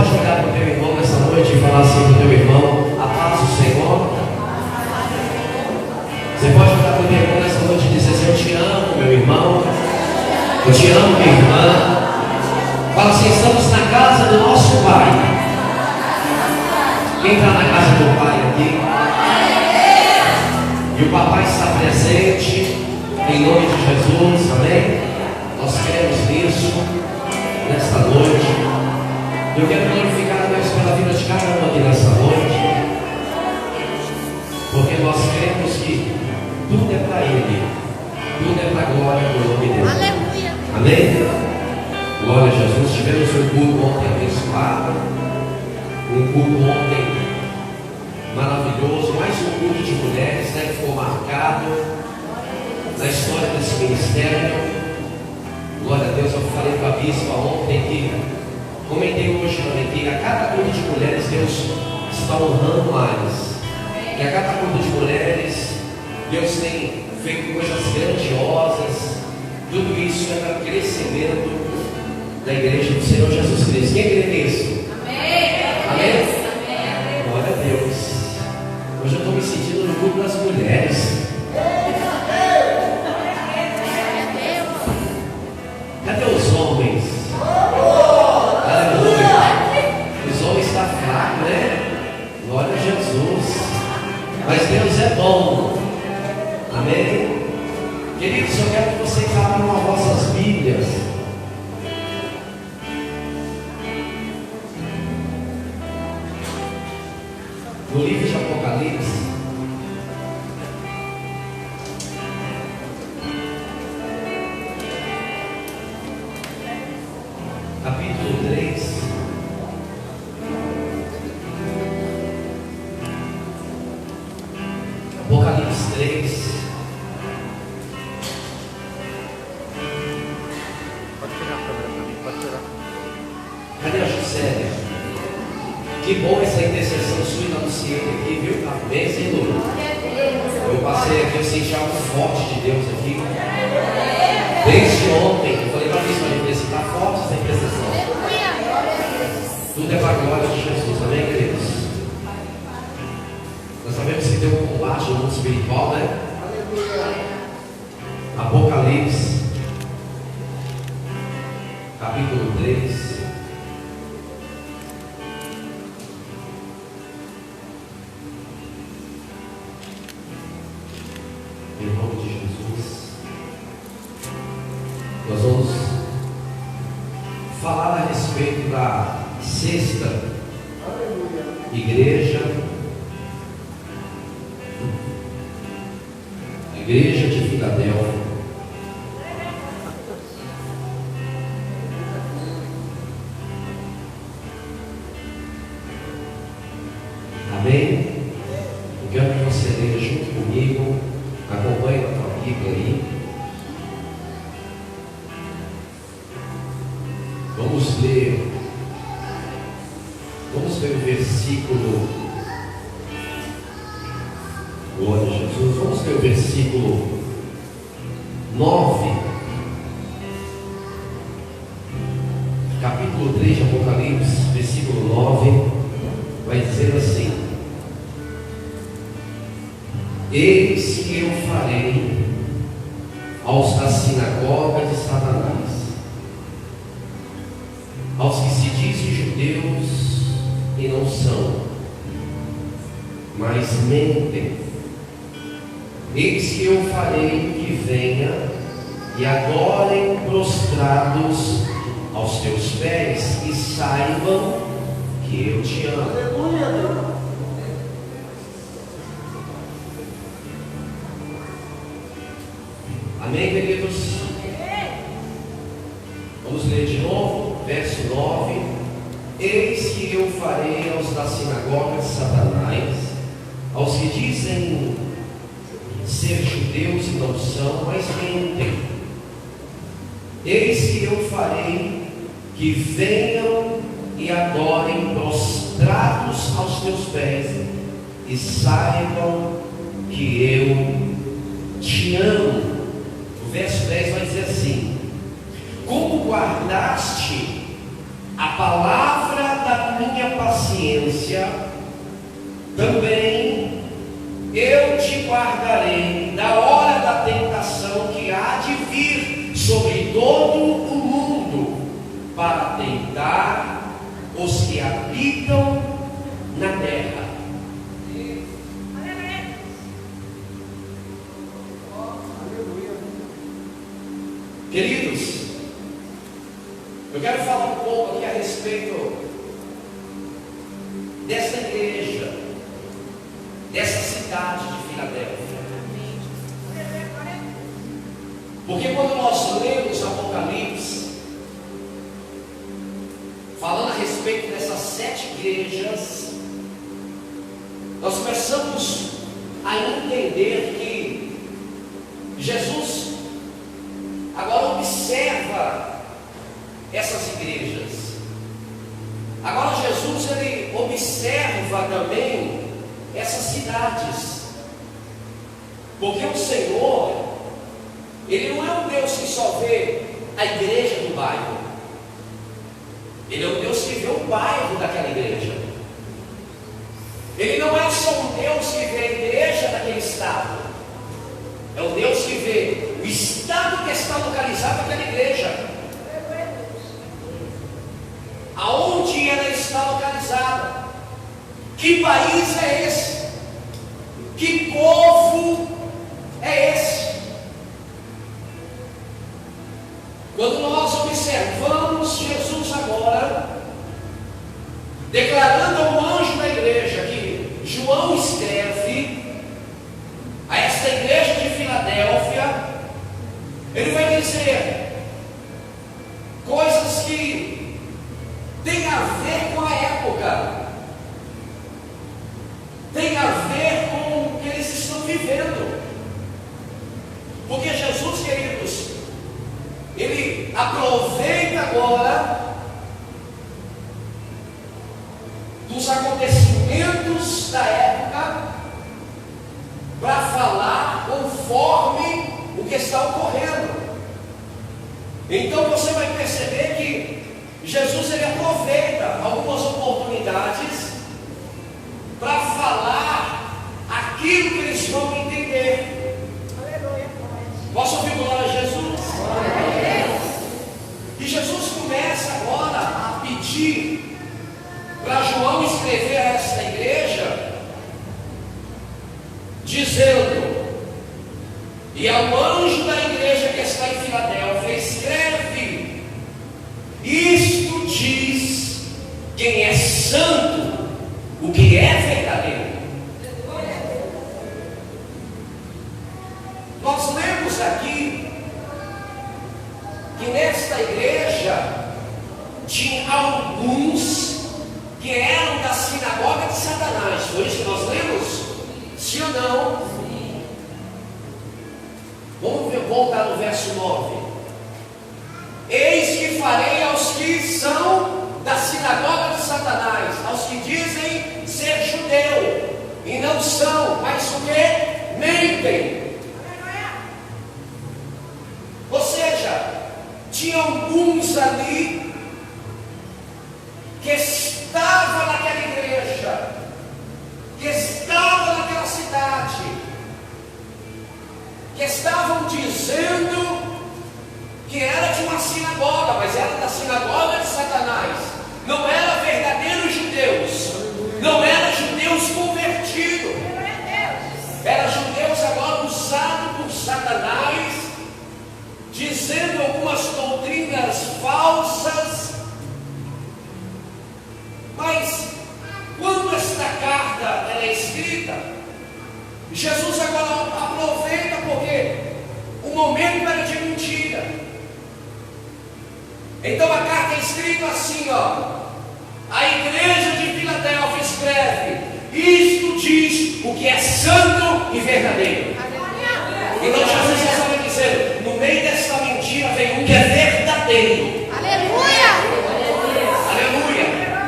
pode olhar para o teu irmão nessa noite e falar assim para o teu irmão: a paz do Senhor. Você pode olhar para o teu irmão nessa noite e dizer assim: eu te amo, meu irmão. Eu te amo, minha irmã. Fala assim: estamos na casa do nosso Pai. Quem está na casa do Pai aqui? E o Papai está presente, em nome de Jesus, amém? Nós queremos isso nesta noite. Eu quero glorificar a Deus pela vida de cada um aqui nessa noite, porque nós cremos que tudo é para Ele, tudo é para a glória do nome dele. Aleluia. Amém? Glória a Jesus. Tivemos um culto ontem abençoado, um culto ontem maravilhoso, mais um culto de mulheres, né, que ficou marcado na história desse ministério. Glória a Deus. Eu falei para a bispa ontem que comentei hoje também que a cada culto de mulheres Deus está honrando mais, que a cada culto de mulheres Deus tem feito coisas grandiosas. Tudo isso é para crescimento da igreja do Senhor Jesus Cristo. Quem crê nisso? Amém. Amém? Amém. Glória a Deus. Hoje eu estou me sentindo no grupo das mulheres. Cadê os homens? Aleluia. Os homens estão fracos, né? Glória a Jesus. Mas Deus é bom. Amém? Queridos, eu quero que vocês abram as vossas Bíblias. No livro de Apocalipse, capítulo 3, Apocalipse 3. Pode tirar a câmera para mim, pode tirar. Cadê a Juscelia? Que bom essa intercessão sua e da Luciene aqui, viu? Amém, Senhor. Eu passei aqui, eu senti algo forte de Deus aqui. Desde ontem, eu falei para mim, mas está forte essa intercessão. Tudo é para a glória de Jesus, amém, queridos? Nós sabemos que tem um combate no mundo espiritual, né? Apocalipse, capítulo 3. Em nome de Jesus, nós vamos falar a respeito da sexta igreja, a igreja de Filadélfia. Amém? Eu quero que você leia junto comigo. Acompanhe a tua Bíblia aí. Vamos ler o versículo. Glória a Jesus. Vamos ler o versículo 9. Capítulo 3 de Apocalipse, versículo 9. Vai dizer assim: eis que eu farei aos da sinagoga de Satanás, aos que se dizem judeus e não são, mas mentem. Eis que eu farei que venha e adorem prostrados aos teus pés e saibam que eu te amo. Aleluia. Amém, queridos? Vamos ler de novo, verso 9. Eis que eu farei aos da sinagoga de Satanás, aos que dizem ser judeus e não são, mas mentem. Eis que eu farei que venham e adorem prostrados aos teus pés e saibam que eu te amo. O verso 10 vai dizer assim: como guardaste a palavra da minha paciência, também eu te guardarei da hora da tentação que há de vir sobre todo o mundo, para tentar os que habitam na terra. Queridos, eu quero falar um pouco aqui a respeito dessa igreja, dessa cidade de Filadélfia. Porque quando nós lemos Apocalipse, falando a respeito dessas 7 igrejas, nós começamos a entender que Jesus agora observa essas igrejas. Agora Jesus ele observa também essas cidades. Porque o Senhor, Ele não é um Deus que só vê a igreja do bairro. Ele é um Deus que vê o bairro daquela igreja. Ele não é só um Deus que vê a igreja daquele estado. É um Deus que vê o estado que está localizado naquela igreja. Aonde ela está localizada? Que país é esse? Que povo é esse? Quando nós observamos Jesus agora declarando ao anjo da igreja que João escreve a esta igreja de Filadélfia, ele vai dizer coisas que têm a ver com a época, tem a ver com o que eles estão vivendo. Porque Jesus, queridos, ele aproveita agora dos acontecimentos da época para falar conforme o que está ocorrendo. Então você vai perceber que Jesus ele aproveita algumas oportunidades para falar aquilo que eles vão entender. Posso ouvir glória a Jesus? E Jesus começa agora a pedir para João escrever a esta igreja, dizendo: e ao anjo da igreja que está em Filadélfia, escreve: isto diz quem é santo, o que é verdadeiro. Nós lemos aqui que nesta igreja tinha alguns que eram da sinagoga de Satanás. Foi isso que nós lemos? Sim ou não? Sim. Vamos voltar no verso 9. Eis que farei aos que são da sinagoga de Satanás, aos que dizem ser judeu e não são, mas o que? Mentem. Ou seja, tinha alguns ali que estavam naquela igreja, que estavam naquela cidade, que estavam dizendo que era de uma sinagoga, mas era da sinagoga de Satanás. Não era verdadeiros judeus, não eram judeus convertidos, eram judeus agora usados por Satanás, dizendo algumas doutrinas falsas. Mas quando esta carta ela é escrita, Jesus agora aproveita, porque o momento era de mentira. Então a carta é escrita assim, ó: a igreja de Filadélfia escreve: isto diz o que é santo e verdadeiro. Então Jesus estava dizendo: no meio desta mentira vem um que é verdadeiro. Aleluia! Aleluia!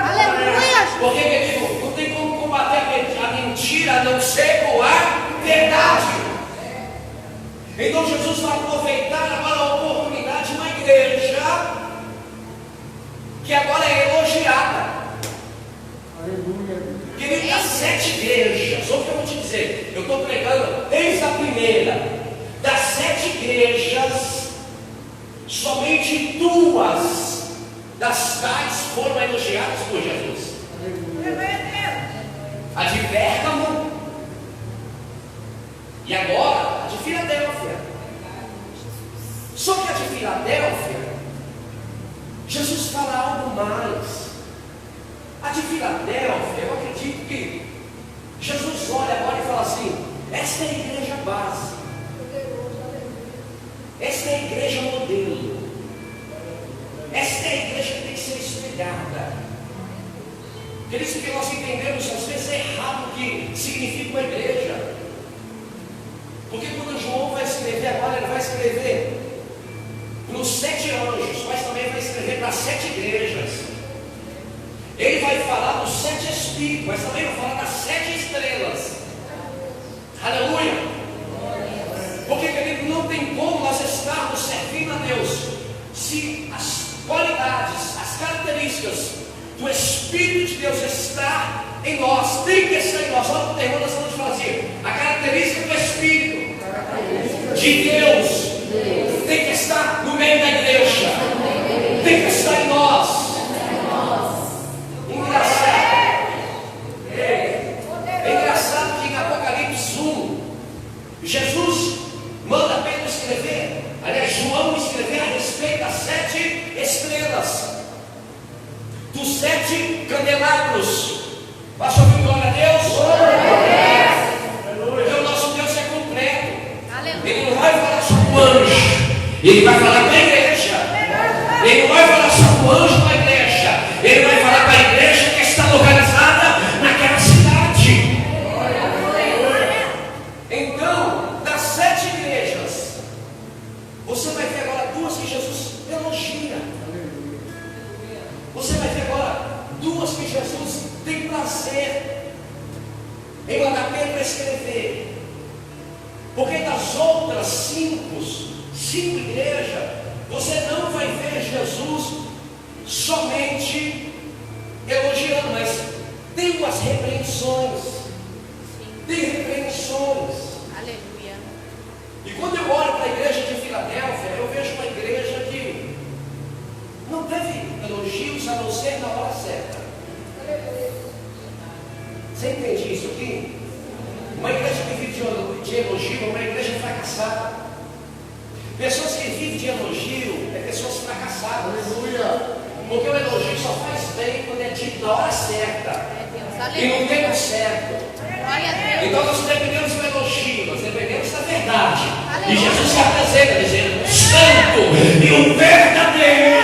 Aleluia! Porque, querido, não tem como combater a mentira a não ser com a verdade. Então Jesus vai aproveitar agora a oportunidade de uma igreja que que agora é elogiada. Querido, das 7 igrejas, ouve o que eu vou te dizer, eu estou pregando desde a primeira, das 7 igrejas, somente 2 das tais foram elogiadas por Jesus. A de Pérgamo e agora a de Filadélfia. Só que a de Filadélfia, Jesus fala algo mais. A de Filadélfia, eu acredito que Jesus olha agora e fala assim: esta é a igreja base, esta é a igreja modelo, esta é a igreja que tem que ser espelhada. Por isso que nós entendemos às vezes errado o que significa uma igreja. Porque quando João vai escrever agora, ele vai escrever para os 7 anjos, mas também vai escrever para 7 igrejas. Ele vai falar dos 7 espíritos, mas também vai falar das 7 estrelas. Aleluia! Porque, querido, não tem como nós estarmos servindo a Deus se as qualidades, as características do Espírito de Deus está em nós, tem que estar em nós. Olha o que o irmão nós vamos fazer. A característica do Espírito de Deus tem que estar no meio da igreja, tem que estar em nós. Engraçado que em Apocalipse 1, Jesus manda Pedro escrever, aliás, João escrever a respeito das 7 estrelas, dos 7 candelabros. Vai ouvir glória a Deus? Porque o nosso Deus é completo. Ele não vai falar só com o anjo, ele vai falar com a igreja. Ele não vai falar só com o anjo, com a igreja. Ele vai falar com a igreja que está localizada naquela cidade. Então, das 7 igrejas, você vai ver agora 2 que Jesus elogia. Você vai ver agora 2 que Jesus tem prazer em mandar Pedro escrever. Porque das outras 5 igrejas, você não vai ver Jesus somente elogiando, mas tem umas repreensões. Tem repreensões. Aleluia. E quando eu olho para a igreja de Filadélfia, eu vejo uma igreja que não teve elogios a não ser na hora certa. Você entende isso aqui? Uma igreja que vive de elogio é uma igreja fracassada. Pessoas que vivem de elogio é pessoas fracassadas. Aleluia. Porque o elogio só faz bem quando é dito na hora certa e no tempo certo. Então nós dependemos do elogio, nós dependemos da verdade. E Jesus se apresenta dizendo: santo e o verdadeiro.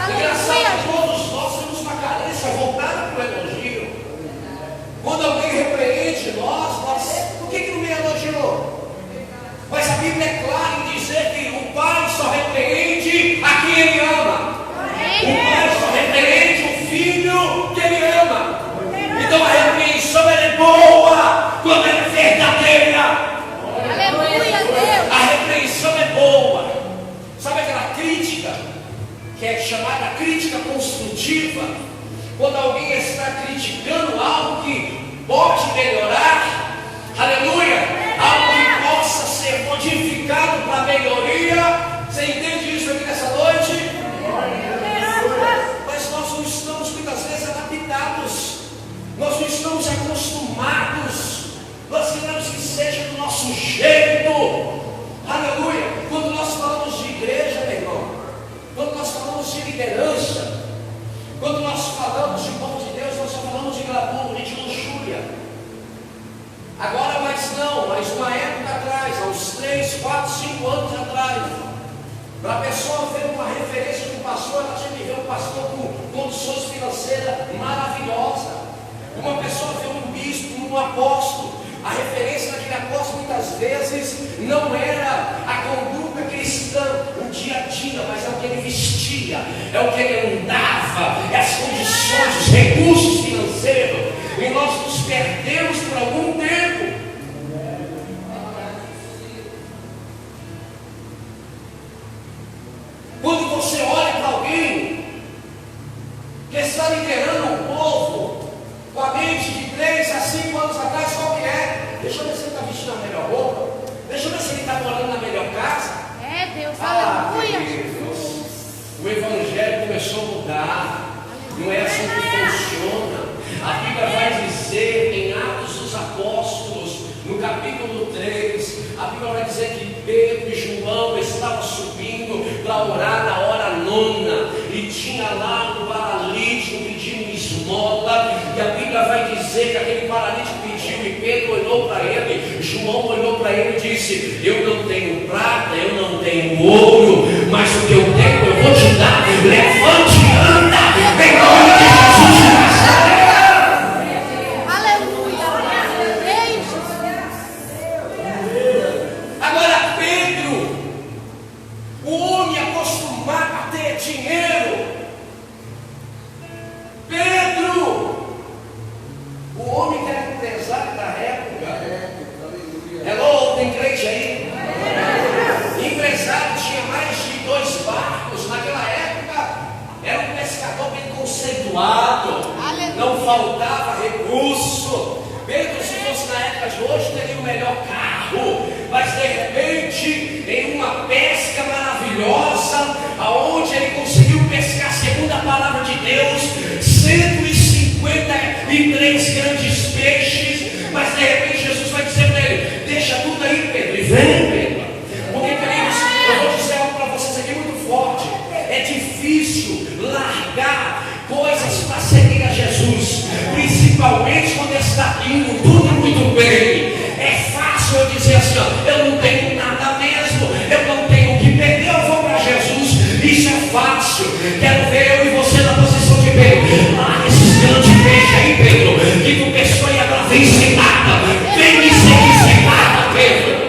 Engraçado que todos nós temos uma carência voltada para o elogio. Quando alguém repreende nós, por que não me elogiou? Mas a Bíblia é clara em dizer que o Pai só repreende a quem Ele ama. O Pai só repreende o Filho que Ele ama. Então a repreensão é boa quando ela é verdadeira. A repreensão é boa. Sabe aquela crítica que é chamada crítica construtiva? Quando alguém está criticando algo que pode melhorar, aleluia, algo que possa ser modificado para melhoria. Você entende isso aqui nessa noite? Mas nós não estamos muitas vezes adaptados, nós não estamos acostumados, nós queremos que seja do nosso jeito, aleluia. Quando nós falamos de igreja, meu irmão, quando nós falamos de liderança, quando nós falamos de povo de Deus, nós só falamos de glamour e de luxúria. Agora, mas não, mas uma época atrás, há uns 3, 4, 5 anos atrás, para a pessoa ver uma referência de um pastor, ela tinha que ver um pastor com condições financeiras maravilhosas. Uma pessoa vê um bispo, um apóstolo. A referência daquele apóstolo muitas vezes não era a conduta cristã, o dia a dia, mas é o que ele vestia, é o que ele andava, é as condições, os recursos financeiros. E nós nos perdemos por algum tempo. está liderando o povo com a mente de 3 a 5 anos atrás, qual que é? Deixa eu ver se ele está vestindo a melhor roupa. Deixa eu ver se ele está morando na melhor casa. É, Deus, aleluia. Queridos, o Evangelho começou a mudar. Não é assim que funciona. A Bíblia vai dizer em Atos dos Apóstolos, no capítulo 3, a Bíblia vai dizer que Pedro e João estavam subindo para orar na hora 9, e tinha lá um paralítico pedindo esmola, e a Bíblia vai dizer que aquele paralítico pediu, e Pedro olhou para ele, João olhou para ele e disse: eu não tenho prata, eu não tenho ouro, mas o que eu tenho eu vou te dar. Levante e anda em nome de Jesus de Nazaré. Agora Pedro, o homem acostumado a ter dinheiro, Pedro, o homem que era empresário da época, hello, tem crente aí? Empresário, tinha mais de 2 barcos, naquela época era um pescador bem conceituado, não faltava recurso. Pedro, se fosse na época de hoje, teria o melhor carro, mas de repente, em uma pesca maravilhosa, aonde ele conseguiu pescar, segundo a palavra de Deus, 153 grandes peixes, mas de repente Jesus vai dizer para ele: deixa tudo aí, Pedro, e vem, Pedro. Porque, queridos, eu vou dizer algo para vocês aqui muito forte: é difícil largar coisas para seguir a Jesus, principalmente quando está indo tudo muito bem. É fácil eu dizer assim: ó, eu não tenho nada mesmo, eu não tenho o que perder, eu vou para Jesus. Isso é fácil. Quero ver eu e você na posição de Pedro. Larga esses grandes peixes aí, Pedro, que tu pescou e agora vem sem nada. Vem me seguir sem nada, Pedro.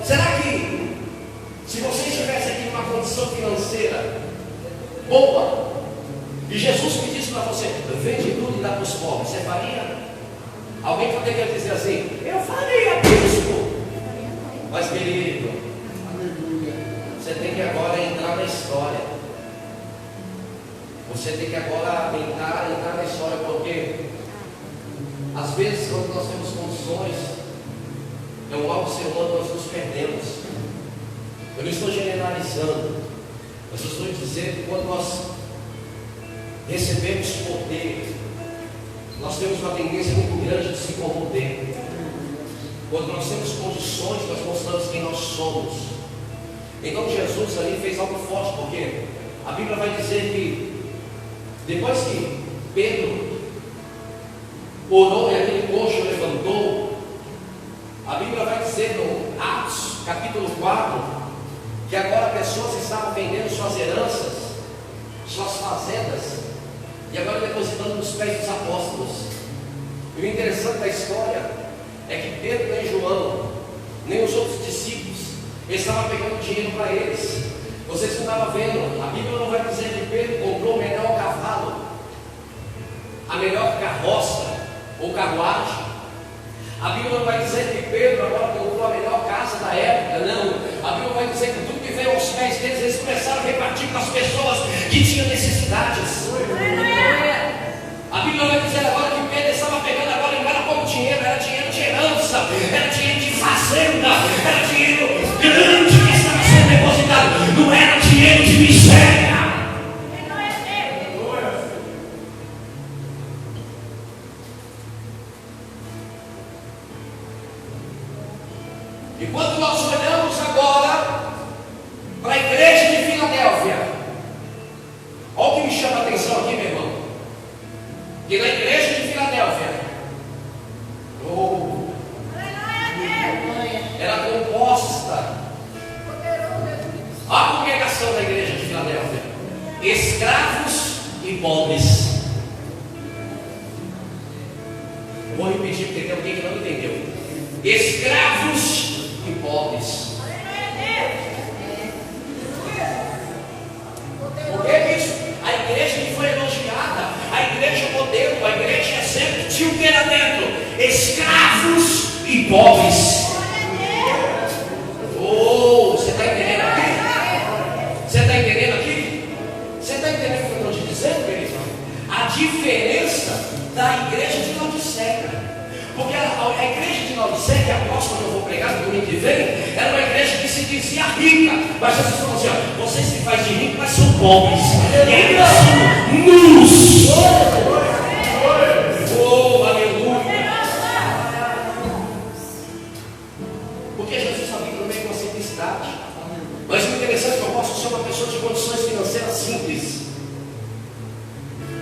Será que, se você estivesse aqui numa condição financeira boa, e Jesus pedisse para você: vende tudo e dá para os pobres, você faria? Alguém poderia dizer assim: eu faria, bispo. Mas, querido, você tem que agora entrar na história. Você tem que agora entrar na história, porque às vezes, quando nós temos condições, é um mau ser humano, nós nos perdemos. Eu não estou generalizando, mas eu estou dizendo que quando nós recebemos poder, nós temos uma tendência muito grande de se corromper. Quando nós temos condições, nós mostramos quem nós somos. Então Jesus ali fez algo forte, porque a Bíblia vai dizer que depois que Pedro orou e aquele coxo levantou, a Bíblia vai dizer no Atos capítulo 4 que agora pessoas estavam vendendo suas heranças, suas fazendas, e agora depositando nos pés dos apóstolos. E o interessante da história é que Pedro nem João, nem os outros discípulos estavam pegando dinheiro para eles. Vocês não estavam vendo, a Bíblia não vai dizer que Pedro comprou o melhor cavalo, a melhor carroça ou carruagem. A Bíblia não vai dizer que Pedro agora comprou a melhor casa da época, não. A Bíblia vai dizer que tudo que veio aos pés deles, eles começaram a repartir com as pessoas que tinham necessidades. A Bíblia vai dizer agora que Pedro estava pegando agora, não era pouco dinheiro, era dinheiro de herança, era dinheiro de fazenda, era dinheiro grande que estava sendo depositado, não era dinheiro de miséria. E quando nós olhamos agora para a igreja de Filadélfia, olha o que me chama a atenção aqui, meu irmão. Que na igreja de Filadélfia, era composta, a congregação da igreja de Filadélfia, escravos e pobres. Eu vou repetir porque tem alguém que não entendeu. Escravos e pobres. Por que isso? A igreja que foi elogiada, a igreja modelo, a igreja exemplo, tinha o que era dentro? Escravos e pobres. ano que vem, era uma igreja que se dizia rica. Mas Jesus falou assim: ó, vocês se fazem de rico, mas são pobres. E ainda são nus. Oh, aleluia. Porque Jesus sabia que no meio com a simplicidade. Mas o interessante é que eu posso ser uma pessoa de condições financeiras simples.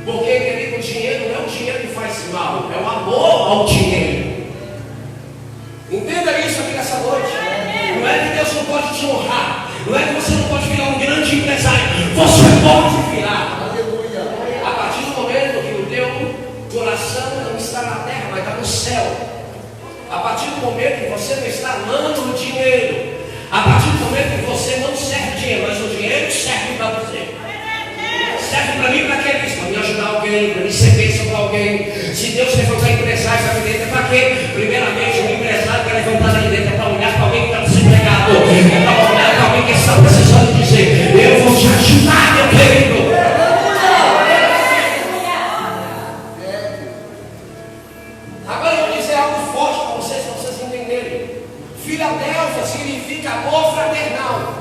Porque, querido, o dinheiro não é o dinheiro que faz mal, é o amor ao dinheiro. Entenda isso aqui nessa noite. Não é que Deus não pode te honrar, não é que você não pode virar um grande empresário, você pode virar. A partir do momento que o teu coração não está na terra, mas está no céu. A partir do momento que você não está amando o dinheiro, a partir do momento que você não serve o dinheiro, mas o dinheiro serve para você. Serve para mim para quê? Para me ajudar alguém, para me ser bênção para alguém. Se Deus levantar empresários aqui dentro, é para quê? Primeiramente, um empresário que é levantado aqui dentro é para olhar para alguém que está desempregado, é para olhar para alguém que está precisando dizer: eu vou te ajudar, meu querido. Agora eu vou dizer algo forte para vocês entenderem. Filadélfia significa amor fraternal.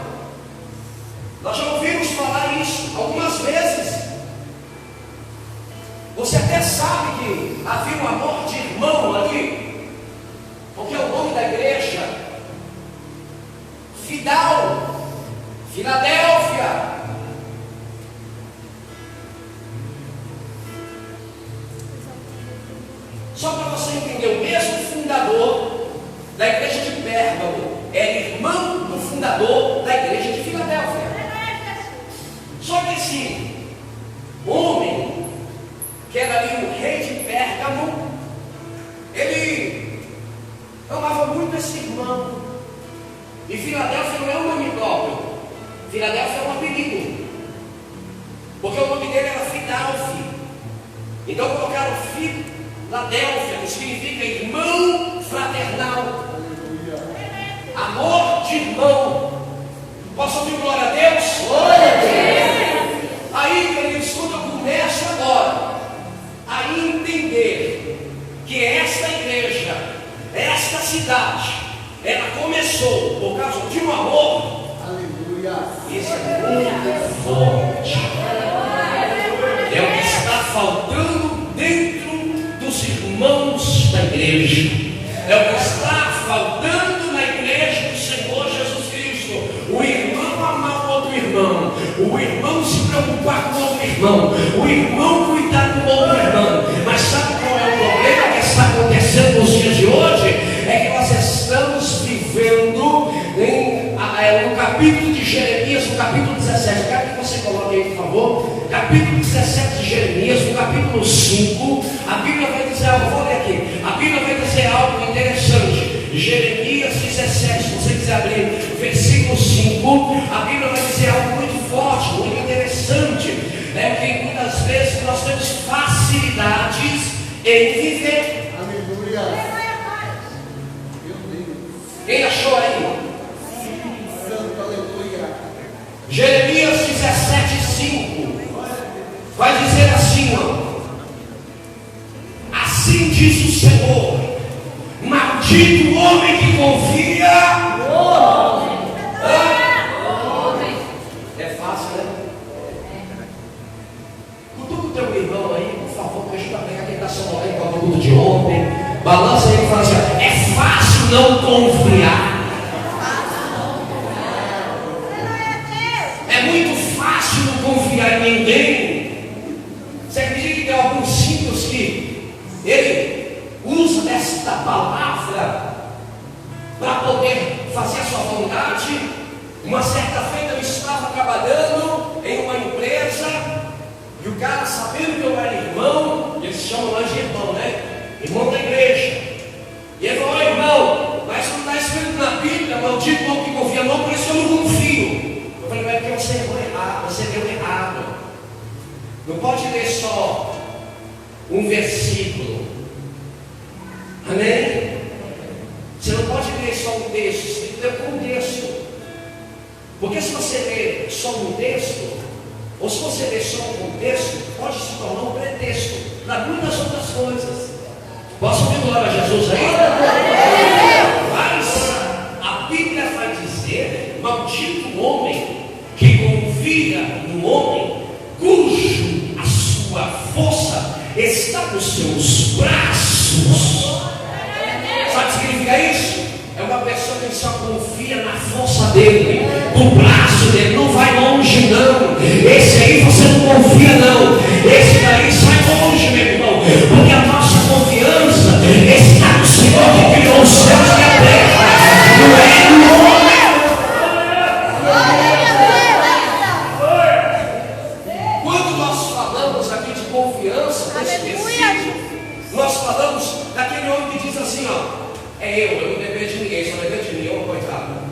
Nós já ouvimos falar isso algumas vezes. Você até sabe que havia um amor de irmão ali, porque é o nome da igreja. Fidal, Filadélfia. Só para você entender, o mesmo fundador da igreja de Pérgamo era irmão do fundador da igreja de Filadélfia. Só que esse homem, que era ali o rei de Pérgamo, ele amava muito esse irmão. E Filadélfia não é um nome próprio, Filadélfia é um apelido, porque o nome dele era Fidalfi. Então colocaram Filadélfia, que significa irmão fraternal, amor de irmão. Posso ouvir glória a Deus? Glória a Deus. Aí, queridos, quando eu começo agora a entender que esta igreja, esta cidade, ela começou por causa de um amor. Aleluia. Isso é muito forte. É o que está faltando dentro dos irmãos da igreja. É o que está faltando na igreja do Senhor Jesus Cristo. O irmão amar o outro irmão, o irmão se preocupar com o outro irmão, o irmão cuidar do outro irmão. Mas sabe qual é o problema que está acontecendo nos dias de hoje? É que nós estamos vivendo no capítulo de Jeremias, no capítulo 17. Eu quero que você coloque aí, por favor. Capítulo 17 de Jeremias, no capítulo 5. A Bíblia vai dizer algo, vou ler aqui. A Bíblia vai dizer algo interessante. Jeremias 17, se você quiser abrir, versículo 5, a Bíblia vai dizer algo muito forte, muito interessante. É que muitas vezes nós temos facilidades em viver. Aleluia. Quem achou aí? Santo, aleluia. Jeremias 17, 5 vai dizer assim, ó: assim diz o Senhor, maldito o homem que confia. É fácil, né? Cutuca o teu irmão aí, por favor, me ajuda a pegar quem está sonolento com o culto de ontem. Balança ele e fala assim: é fácil não confiar. É muito fácil não confiar em ninguém. Você acredita que tem alguns símbolos que ele usa desta palavra para poder fazer a sua vontade? Uma certa feita eu estava trabalhando em uma empresa e o cara, sabendo que eu era irmão, eles chamam nós de irmão, né? Irmão da igreja. E ele falou: irmão, mas não está escrito na Bíblia, maldito o homem que confia, não, por isso eu não confio. Eu falei: mas é porque você errou errado, você deu errado. Não pode ler só um versículo. Amém? Você não pode ler só um texto, você tem que ler o contexto. Porque se você ler só um texto, ou se você ler só um contexto, pode se tornar um pretexto para muitas outras coisas. Posso ouvir glória a Jesus aí? Mas a dizer: maldito o homem que confia no homem, cujo a sua força está nos seus braços. Sabe o que significa isso? É uma pessoa que só confia na força dele, no braço dele, não vai longe não. Esse aí você não confia não. Esse daí sai longe, meu irmão, porque a nossa confiança está no Senhor que criou os céus e a terra, não é no homem. Quando nós falamos aqui de confiança específica, nós falamos daquele homem que diz assim, ó: eu não dependo de ninguém, só depende de mim, ô coitado.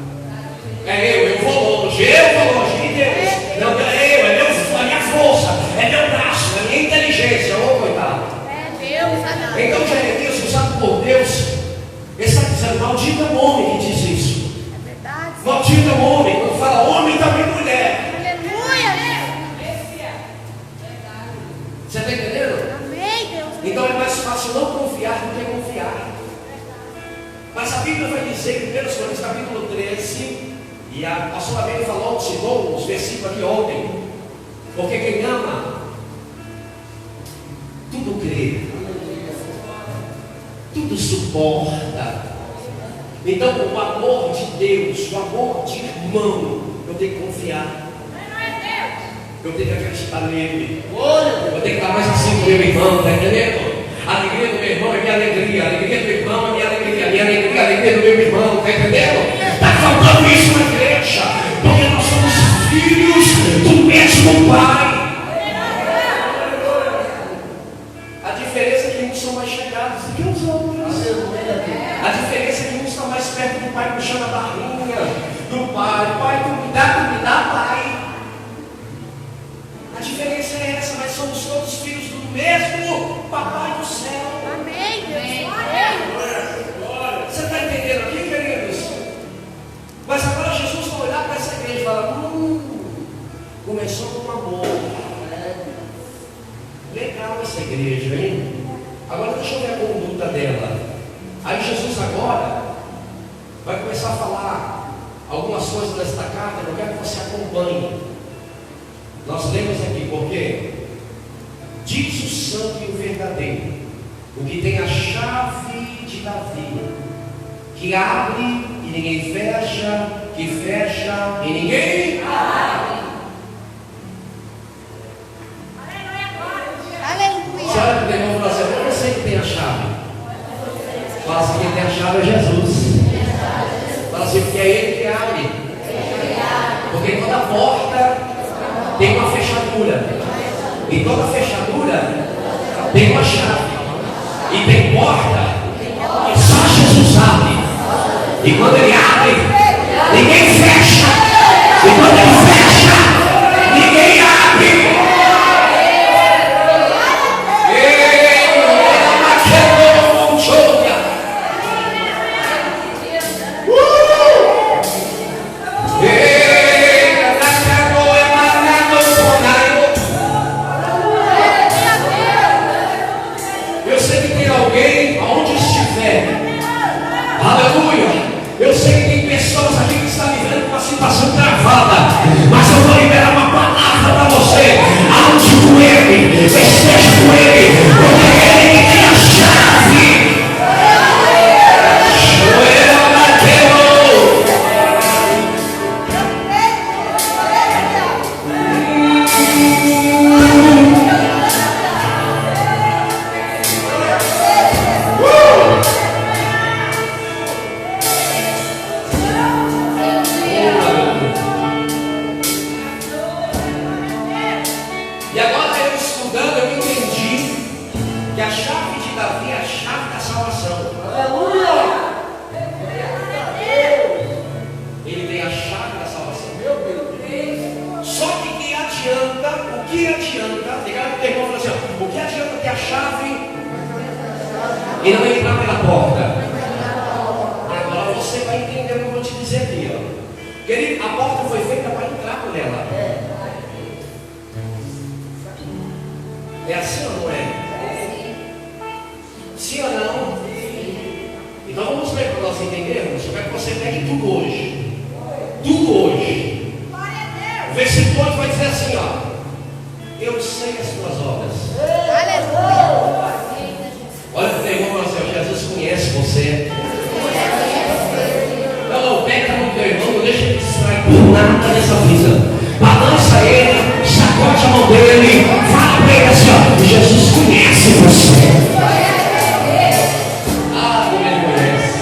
Eu vou longe, de Deus. Não, é minha força, é meu braço, é minha inteligência, ô coitado. Então Jeremias, usado por Deus, ele está dizendo: maldito é o homem que diz isso. Maldito é o homem, quando fala homem também mulher. Você está entendendo? Então é mais fácil não confiar do que confiar. Mas a Bíblia vai dizer em 1 Coríntios capítulo 13, e a pastora Bíblia falou, citou os versículos aqui ontem, porque quem ama, tudo crê, tudo suporta. Então o amor de Deus, o amor de irmão, eu tenho que confiar. Eu tenho que acreditar nele. Eu tenho que estar mais assim com meu irmão, está entendendo? A alegria do meu irmão é minha alegria, a alegria do meu irmão é minha alegria, a alegria do meu irmão, está entendendo? Está faltando isso na igreja, porque nós somos filhos do mesmo Pai. A diferença é que uns são mais chegados do que os outros. A diferença é que uns estão mais perto do Pai, puxando a barrinha do Pai. Pai, tu me dá, Pai. A diferença é essa, mas somos todos filhos do mesmo Papai do céu. Você está entendendo aqui, queridos? Mas agora Jesus vai olhar para essa igreja e falar: começou com amor. Legal essa igreja, hein? Agora deixa eu ver a conduta dela. Aí Jesus agora vai começar a falar algumas coisas desta carta que eu quero que você acompanhe. Nós lemos aqui, porque diz o santo e o verdadeiro, o que tem a chave de Davi, que abre e ninguém fecha, que fecha e ninguém abre. Você olha para o irmão e fala assim: eu não sei que tem a chave. Fala assim: quem tem a chave é Jesus. Fala assim: porque é Ele que abre. Porque toda porta tem uma fechadura, e toda fechadura tem uma chave, e tem porta que só Jesus abre, e quando Ele abre, ninguém fecha, e quando Ele fecha, ninguém abre. Mas eu vou liberar uma palavra para você. Aonde com Ele, esteja com Ele, porque Ele que tem a chave. E agora eu estudando, eu entendi que a chave de Davi é a chave da salvação. Aleluia! Ele tem a chave da salvação. Meu Deus! Só que o que adianta, ligaram para o irmão e falou assim: o que adianta ter a chave e não entrar pela porta? Agora você vai entender o que eu vou te dizer aqui, ó. Querido, a porta foi feita para entrar por ela. É assim ou não é? Sim ou não? Então vamos ver para nós entendermos. Eu quero que você pegue tudo hoje. tudo hoje. O versículo 8 vai dizer assim, ó. Eu sei as tuas obras. Aleluia. Olha para o teu irmão e fala assim, ó, Jesus conhece você. Não, pega no teu irmão, não deixa ele distrair por nada nessa vida. Balança ele, sacode a mão dele, fala para ele assim, ó, Jesus conhece você. Ah, como ele conhece.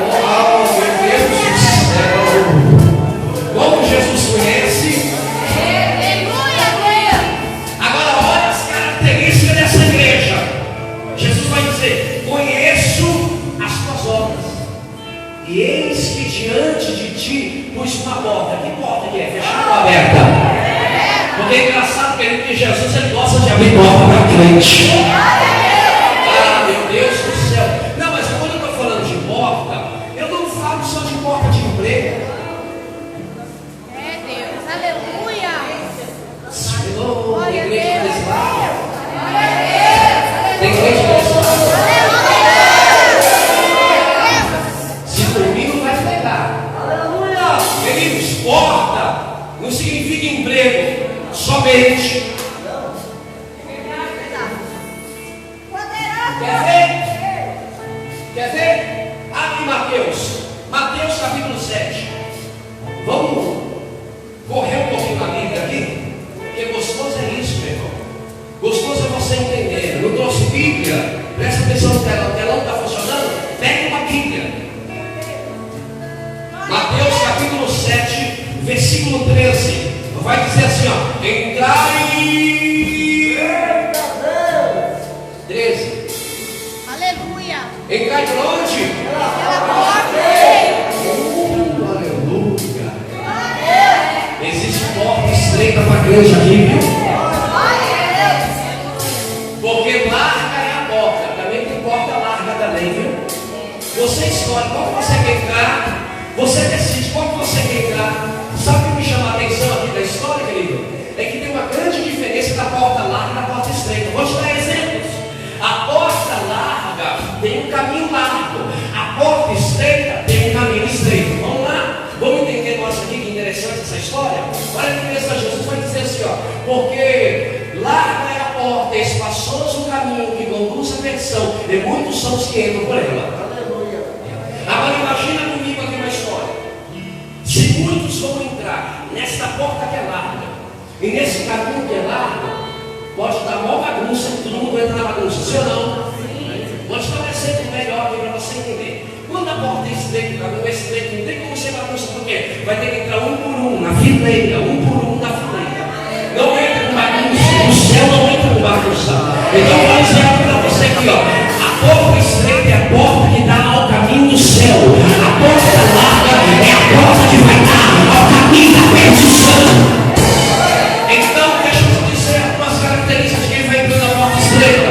Oh, meu Deus do céu. Como Jesus conhece. Agora olha as características dessa igreja. Jesus vai dizer, conheço as tuas obras. E eis que diante de ti pus uma porta. Que porta que é? Fechada ou aberta? Porque é engraçado, querido, que Jesus ele gosta de abrir porta para frente. Ah, meu Deus do céu. Não, mas quando eu estou falando de porta, eu não falo só de porta de emprego. É Deus, aleluia. Senhor, tem Glória a igreja Deus. desse lado. Glória a Deus. Tem igreja desse lado. Aleluia. Se dormir não vai pegar. Queridos, porta não significa emprego somente. Quer ver? Quer ver? Abre Mateus. Mateus capítulo 7. Vamos correr um pouquinho na Bíblia aqui. Porque gostoso é isso, meu irmão. Gostoso é você entender. Eu trouxe Bíblia. Presta atenção no telão. O telão está funcionando? Pegue uma Bíblia. Mateus capítulo 7, versículo 13. Vai dizer assim, ó. Entrai. 13. Aleluia. Entrai por onde? Pela porta. Aleluia. Existe porta estreita para a igreja aqui, viu? Porque larga é a porta. Também tem porta larga também, viu? Você escolhe qual que você quer entrar. Você decide qual que você quer entrar. Sabe o que me chama a atenção aqui da história, querido? É que tem uma grande diferença da porta larga e da porta estreita. Vou te dar exemplos. A porta larga tem um caminho largo. A porta estreita tem um caminho estreito. Vamos lá? Vamos entender nós aqui que interessante essa história? Olha que interessante, Jesus vai dizer assim, ó. Porque larga é a porta, espaçoso o caminho que conduz à perdição, e muitos são os que entram por ela. Agora imagina comigo aqui uma história. Se muitos vão entrar nesta porta que é larga, e nesse caminho que é largo, pode dar maior bagunça, todo mundo entra na bagunça, sim ou não? Vou te dar um exemplo melhor aqui para você entender. Quando a porta é estreita, o caminho é estreito, não tem como ser bagunça, por quê? Vai ter que entrar um por um, na fileira, um por um na fileira. Não entra com bagunça, o céu não entra com bagunça. Então vou dizer algo para você aqui, ó. A porta estreita é a porta que dá ao caminho do céu. A porta larga é a porta que vai dar ao caminho da perdição. Então, deixa eu te dizer algumas características de quem vai entrando na porta estreita.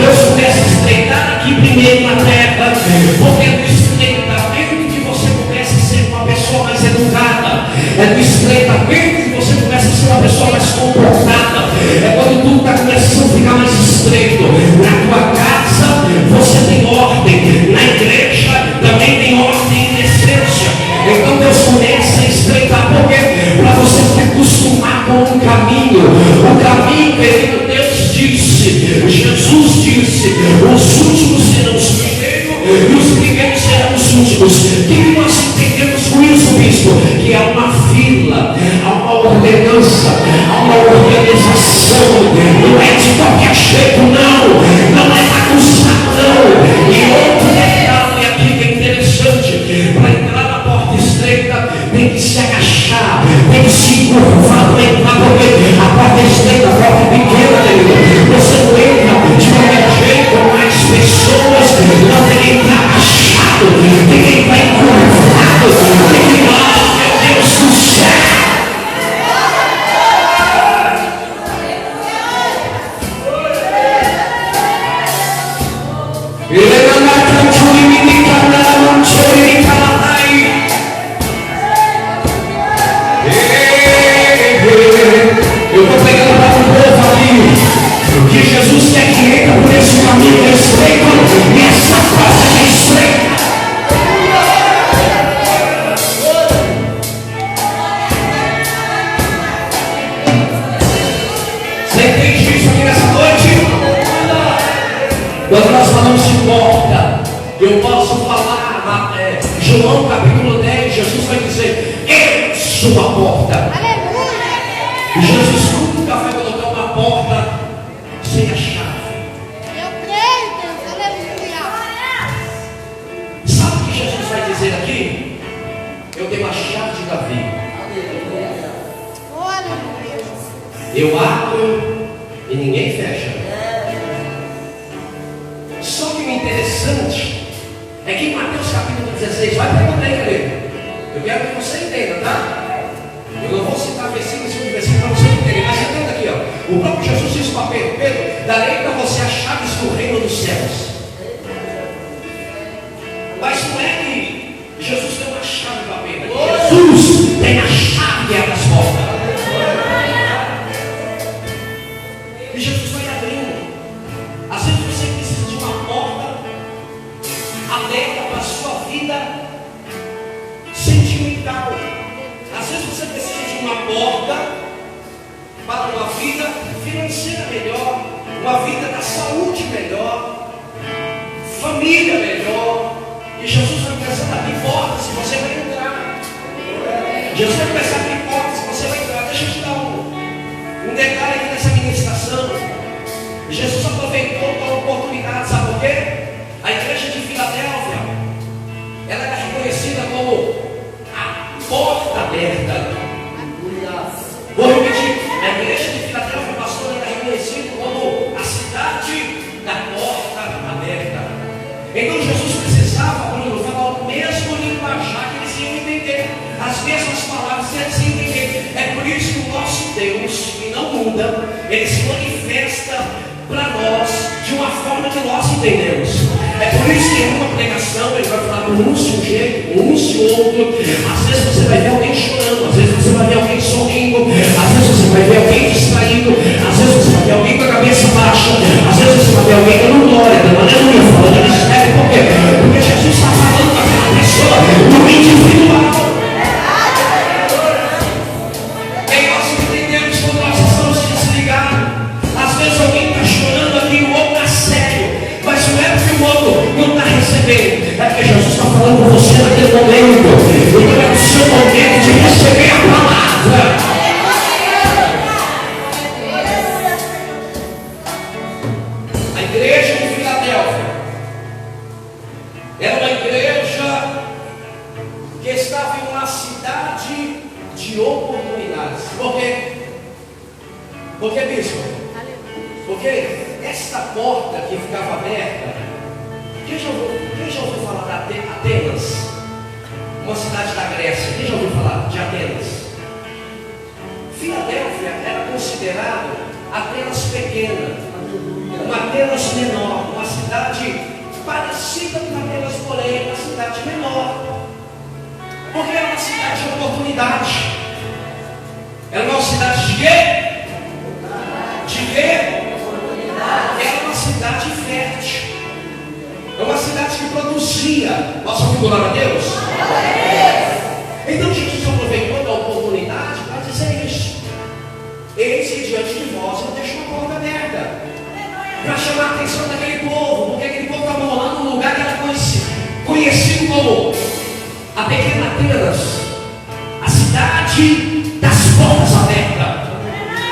Deus começa a estreitar aqui primeiro na terra, porque é do estreitamento que você começa a ser uma pessoa mais educada. É do estreitamento que você começa a ser uma pessoa mais comportada. É quando tudo está começando a ficar mais estreito. Na tua casa você tem ordem, na igreja também tem ordem e decência. Então Deus começa a estreitar, porque para você se acostumar com um caminho. O caminho, querido, Deus disse, Jesus disse, os últimos serão os primeiros e os primeiros serão os últimos. O que nós entendemos com isso, bispo? Que há uma fila, há uma ordenança, há uma organização. Não é de qualquer jeito, não. Não é bagunçado, não. E outro detalhe aqui que é interessante, para entrar na porta estreita, tem que se agachar, tem que se curvar para entrar, porque a porta estreita, a porta pequena, querido. Você não entra de qualquer jeito, mas pessoas não tem que entrar agachado, tem que entrar encurvado, tem que entrar, meu Deus do céu. Eu estou pregando para o povo aqui que Jesus quer que entra por esse caminho estreito e essa porta é estreita. João capítulo 10, Jesus vai dizer: eu sou a porta. Aleluia. E Jesus nunca vai colocar uma porta sem a chave. Eu creio, Deus. Aleluia. Sabe o que Jesus vai dizer aqui? Eu tenho a chave de Davi. Oh, aleluia. Eu abro e ninguém fecha. Só que o interessante é que em Mateus capítulo 16, vai perguntar aí, querido. Eu quero que você entenda, tá? Eu não vou citar versículo em cima de versículo para você entender, mas entenda aqui, ó. O próprio Jesus disse para Pedro: Pedro, darei para você as chaves do reino dos céus. Mas não é que Jesus tem uma chave para Pedro. Jesus tem a chave que abre as portas. E Jesus vai abrindo. Às vezes você precisa de uma porta aberta para a sua vida sentimental. Às vezes você precisa de uma porta para uma vida financeira melhor, uma vida da saúde melhor, família melhor. E Jesus vai começar a abrir portas e você vai entrar. Jesus vai começar a abrir portas e você vai entrar. Deixa eu te dar um detalhe aqui nessa ministração. Jesus aproveitou a oportunidade, sabe por quê? A igreja de Filadélfia, ela era reconhecida como a porta aberta. Vou repetir: a igreja de Filadélfia, pastor, era reconhecida como a cidade da porta aberta. Então Jesus precisava, Bruno, falar o mesmo linguajar que eles iam entender, as mesmas palavras que eles iam entender. É por isso que o nosso Deus, que não muda, ele se manifesta para nós de uma forma que nós entendemos. É por isso que em uma pregação ele vai falar com uns de um jeito, uns de outro. Às vezes você vai ver alguém chorando, às vezes você vai ver alguém sorrindo, às vezes você vai ver alguém distraído, às vezes você vai ver alguém com a cabeça baixa, às vezes você vai ver alguém dando glória, dando aleluia, falando de mistério. Por quê? Porque Jesus está falando com aquela pessoa no individual. E nós entendemos quando nós estamos desligados. Às vezes alguém está chorando aqui, o outro está sério, mas não é porque o outro não está recebendo, é porque Jesus está falando com você naquele momento. Então é o seu momento de receber a palavra. A igreja de Filadélfia era uma igreja que estava em uma cidade de oportunidades. Por quê? Por quê, bispo? Porque esta porta que ficava aberta, quem já ouviu falar de Atenas? Uma cidade da Grécia. Quem já ouviu falar de Atenas? Filadélfia era considerado Atenas pequena, uma Atenas menor, uma cidade parecida com Atenas, porém uma cidade menor, porque era uma cidade de oportunidade. Era uma cidade de quê? De quê? Era uma cidade fértil. É uma cidade que produzia. Posso ouvir glória a Deus? Então Jesus aproveitou da oportunidade para dizer isso. Eis que diante de vós eu deixo uma porta aberta, para chamar a atenção daquele povo, porque aquele povo estava morando num lugar que era conhecido como a pequena Atenas, a cidade das portas abertas,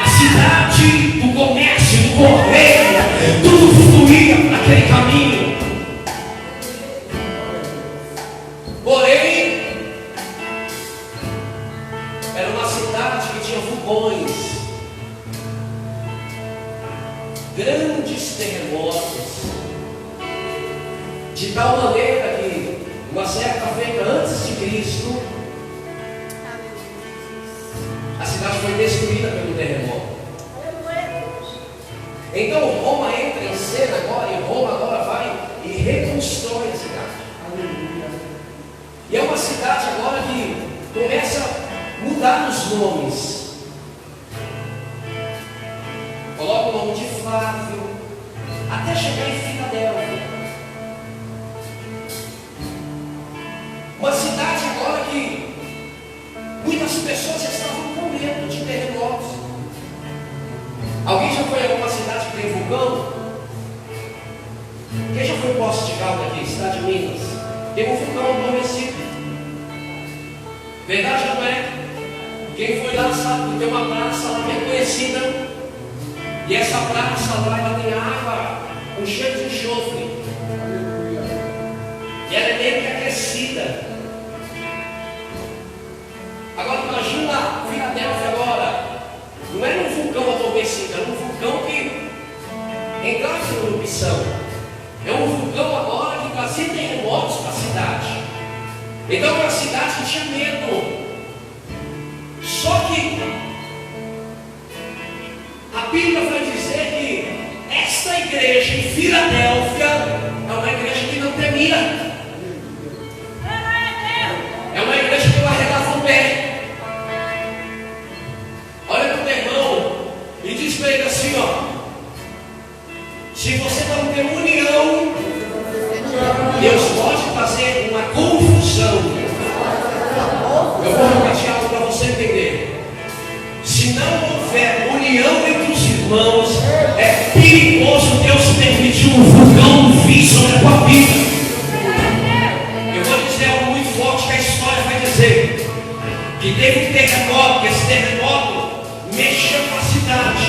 a cidade do comércio, do correio, tudo fluía por aquele caminho. Porém, era uma cidade que tinha vulcões, grandes terremotos, de tal maneira que uma certa feita antes de Cristo, a cidade foi destruída pelo terremoto. Então Roma entra em cena agora, e Roma agora vai e reconstrói a cidade. E é uma cidade agora que começa a mudar os nomes. Coloca o nome de Flávio, até chegar em Filadélfia. Uma cidade agora que muitas pessoas estavam com medo de terremotos. Alguém já foi a alguma cidade que tem vulcão? Quem já foi em Poços de Caldas aqui, cidade de Minas? Tem um vulcão no Recife. Verdade não é? Quem foi lá sabe que tem uma praça lá que é conhecida. E essa praça lá, ela tem água com cheiro de enxofre. E ela é meio que aquecida. Agora imagina Filadélfia agora. Não era um vulcão adormecido, era um vulcão que entrava em erupção. É um vulcão agora que fazia terremotos para a cidade. Então para a cidade tinha medo. Só que a Bíblia vai dizer que esta igreja em Filadélfia é uma igreja que não temia. É uma igreja que largava o pé. Olha para o teu irmão e diz para ele assim, ó: se você não tem união, Deus pode fazer uma confusão. Eu vou repetir algo para você entender. Se não houver união entre os irmãos, é perigoso Deus permitir um vulcão vir sobre a tua vida. Eu vou dizer algo muito forte que a história vai dizer. Que teve um terremoto, que esse terremoto mexeu com a cidade.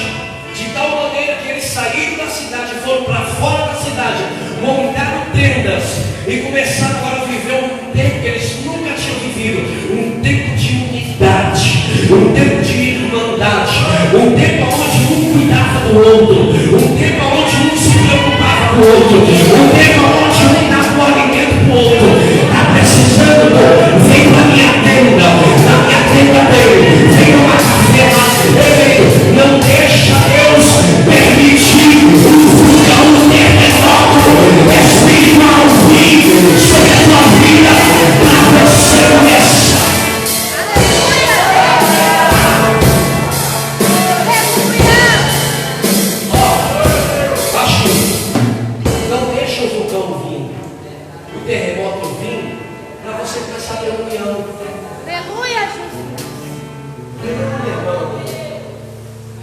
De tal maneira que eles saíram da cidade, foram para fora da cidade, montaram tendas e começaram agora a viver um tempo que eles nunca tinham vivido. Um tempo de unidade, um tempo de irmandade, um tempo onde um cuidava do outro, um tempo onde um se preocupava com o outro, um tempo onde um dava o alimento para o outro. Está precisando? Vem para a minha tenda, na minha tenda dele, vem tomar café lá. Ei, não deixa Deus permitir um vulcão terremoto espiritual vir sobre a tua vida para você começar. Não deixa o vulcão vir, o terremoto vir, para você começar a ter união. Aleluia, Jesus.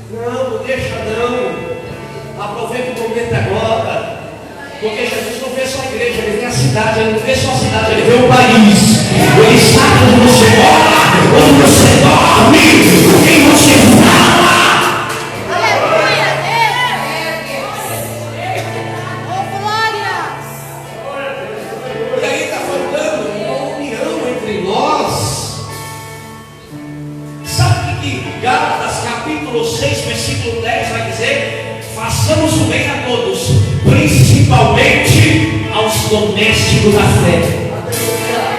Não deixa não. Aproveita o momento agora. Porque Jesus não vê só a igreja, ele vê a cidade, ele não vê só a cidade, ele vê o país. Ele sabe onde você mora, onde você dorme, com quem você fala. Aleluia, Deus. Oh, glória. E aí está faltando uma união entre nós. Sabe o que Gálatas capítulo 6, versículo 10 vai dizer? Façamos o bem a todos, principalmente aos domésticos da fé.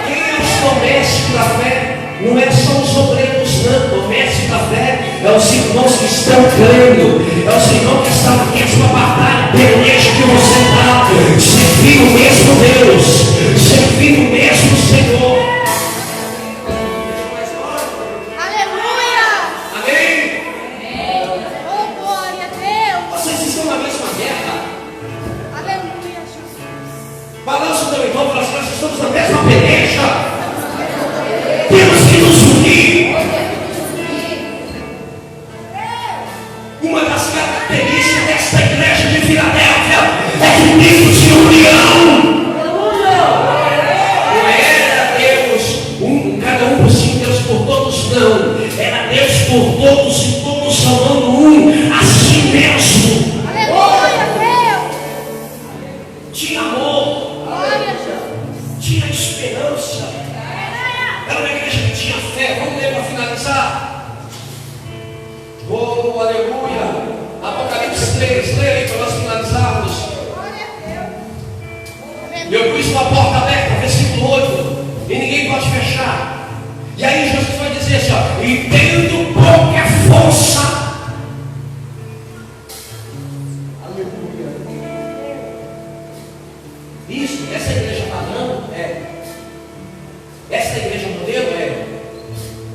Quem é os domésticos da fé? Não é só os obreiros, não. Domésticos da fé é os irmãos que estão crendo, é os irmãos que estão na mesma batalha, peleja que você está, servindo o mesmo Deus, servindo o mesmo Senhor. Aleluia. Amém? Oh, glória a Deus. Vocês estão na mesma guerra. Aleluia, Jesus. Balança o teu irmão e fala assim: nós estamos na mesma peleja. Temos que nos unir. Uma das características desta igreja de Filadélfia é que tem de união. Não era Deus, cada um por si, Deus por todos, não. Era Deus por todos e todos amando um a si mesmo. Aleluia, Deus. Tinha amor, Glória a Jesus. tinha esperança. Era uma igreja que tinha fé. Vamos ler para finalizar. Oh, aleluia. Apocalipse 3, leia aí para nós finalizarmos. Glória a Deus. Eu pus uma porta aberta, versículo 8, e ninguém pode fechar. E aí Jesus vai dizer assim, ó: e tendo pouca força. Isso, essa igreja padrão é. Essa igreja modelo é.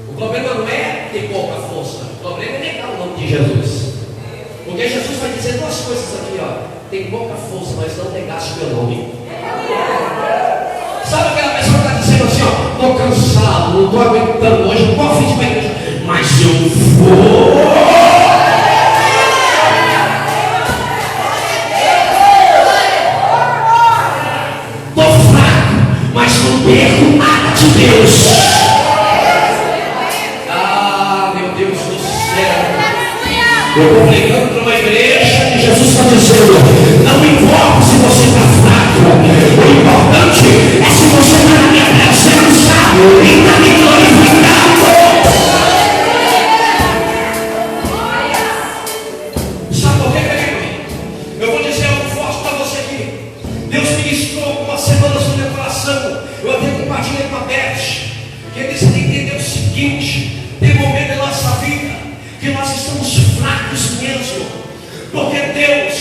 O problema não é ter pouca força, o problema é negar o nome de Jesus. Porque Jesus vai dizer duas coisas aqui, ó: tem pouca força, mas não negaste o meu nome. Sabe aquela pessoa que está dizendo assim, ó: estou cansado, não estou aguentando hoje, não estou afim de ir para a igreja, mas eu vou. Estou fraco, mas não perco nada de Deus. Eu estou pregando para uma igreja e Jesus está dizendo: não importa se você está fraco, o importante é se você está na minha presença e está me glorificando. Sabe por quê, querido? Eu vou dizer algo forte para você aqui. Deus ministrou algumas semanas no meu coração. Eu até compartilhei com a Beth, que eles têm que entender o seguinte: tem momento em nossa vida que nós estamos fracos mesmo, porque Deus,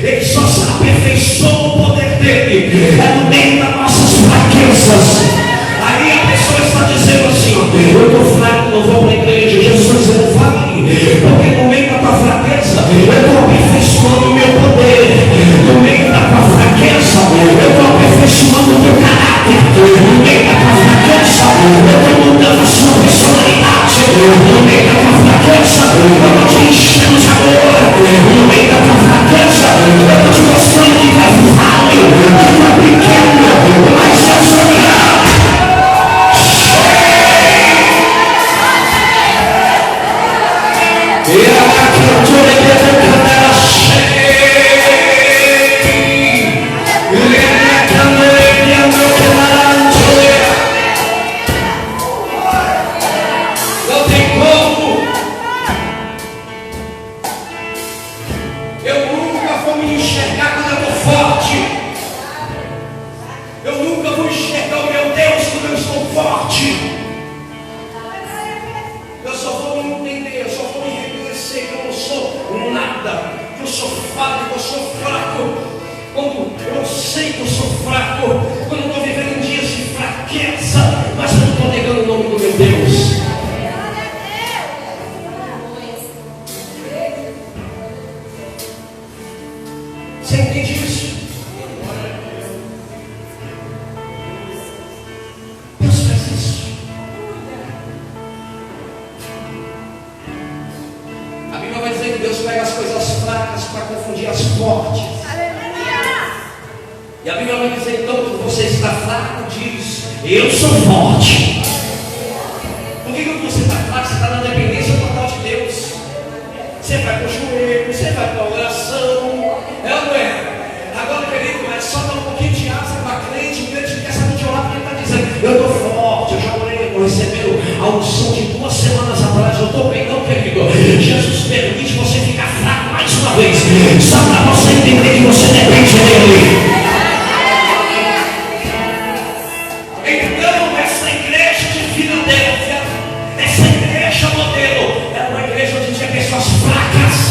Ele só se aperfeiçoa o poder dEle é no meio das nossas fraquezas. Aí a pessoa está dizendo assim: eu estou fraco, não vou para a igreja. Jesus está dizendo: vai, porque no meio da tua fraqueza eu estou aperfeiçoando o meu poder. No meio da tua fraqueza eu estou aperfeiçoando o teu caráter. No meio da tua fraqueza eu estou mudando a sua personalidade. No meio da tua fraqueza eu estou te enchendo de amor. No meio da tua fraqueza eu estou te mostrando que vai vale, que vai pequeno, mas eu sou grande. Não tem como. Eu nunca vou me enxergar quando eu estou forte. Eu nunca vou enxergar o meu Deus quando eu estou forte. Eu só vou me entender, eu só vou me reconhecer que eu não sou nada, que eu sou falho, que eu sou fraco. Quando eu sei que eu sou fraco, quando eu estou vivendo dias de fraqueza, mas eu não estou negando o nome do meu Deus. Você entende isso? Deus faz isso. A Bíblia vai dizer que Deus pega as coisas fracas para confundir as fortes. E a Bíblia vai dizer então, quando você está fraco, diz: eu sou forte. Por que quando você está fraco, você está na dependência total de Deus? Você vai para o joelho, você vai para a oração. É ou não é? Agora, querido, é só dar um pouquinho de asa para crente. O crente não quer saber de orar, porque ele está dizendo: eu estou forte, eu já orei, eu estou recebendo a unção de 2 semanas atrás, eu estou bem. Não, querido, Jesus permite você ficar fraco mais uma vez, só para você entender que você depende dele. Então, essa igreja de Filadélfia, essa igreja modelo, é uma igreja onde tinha pessoas fracas.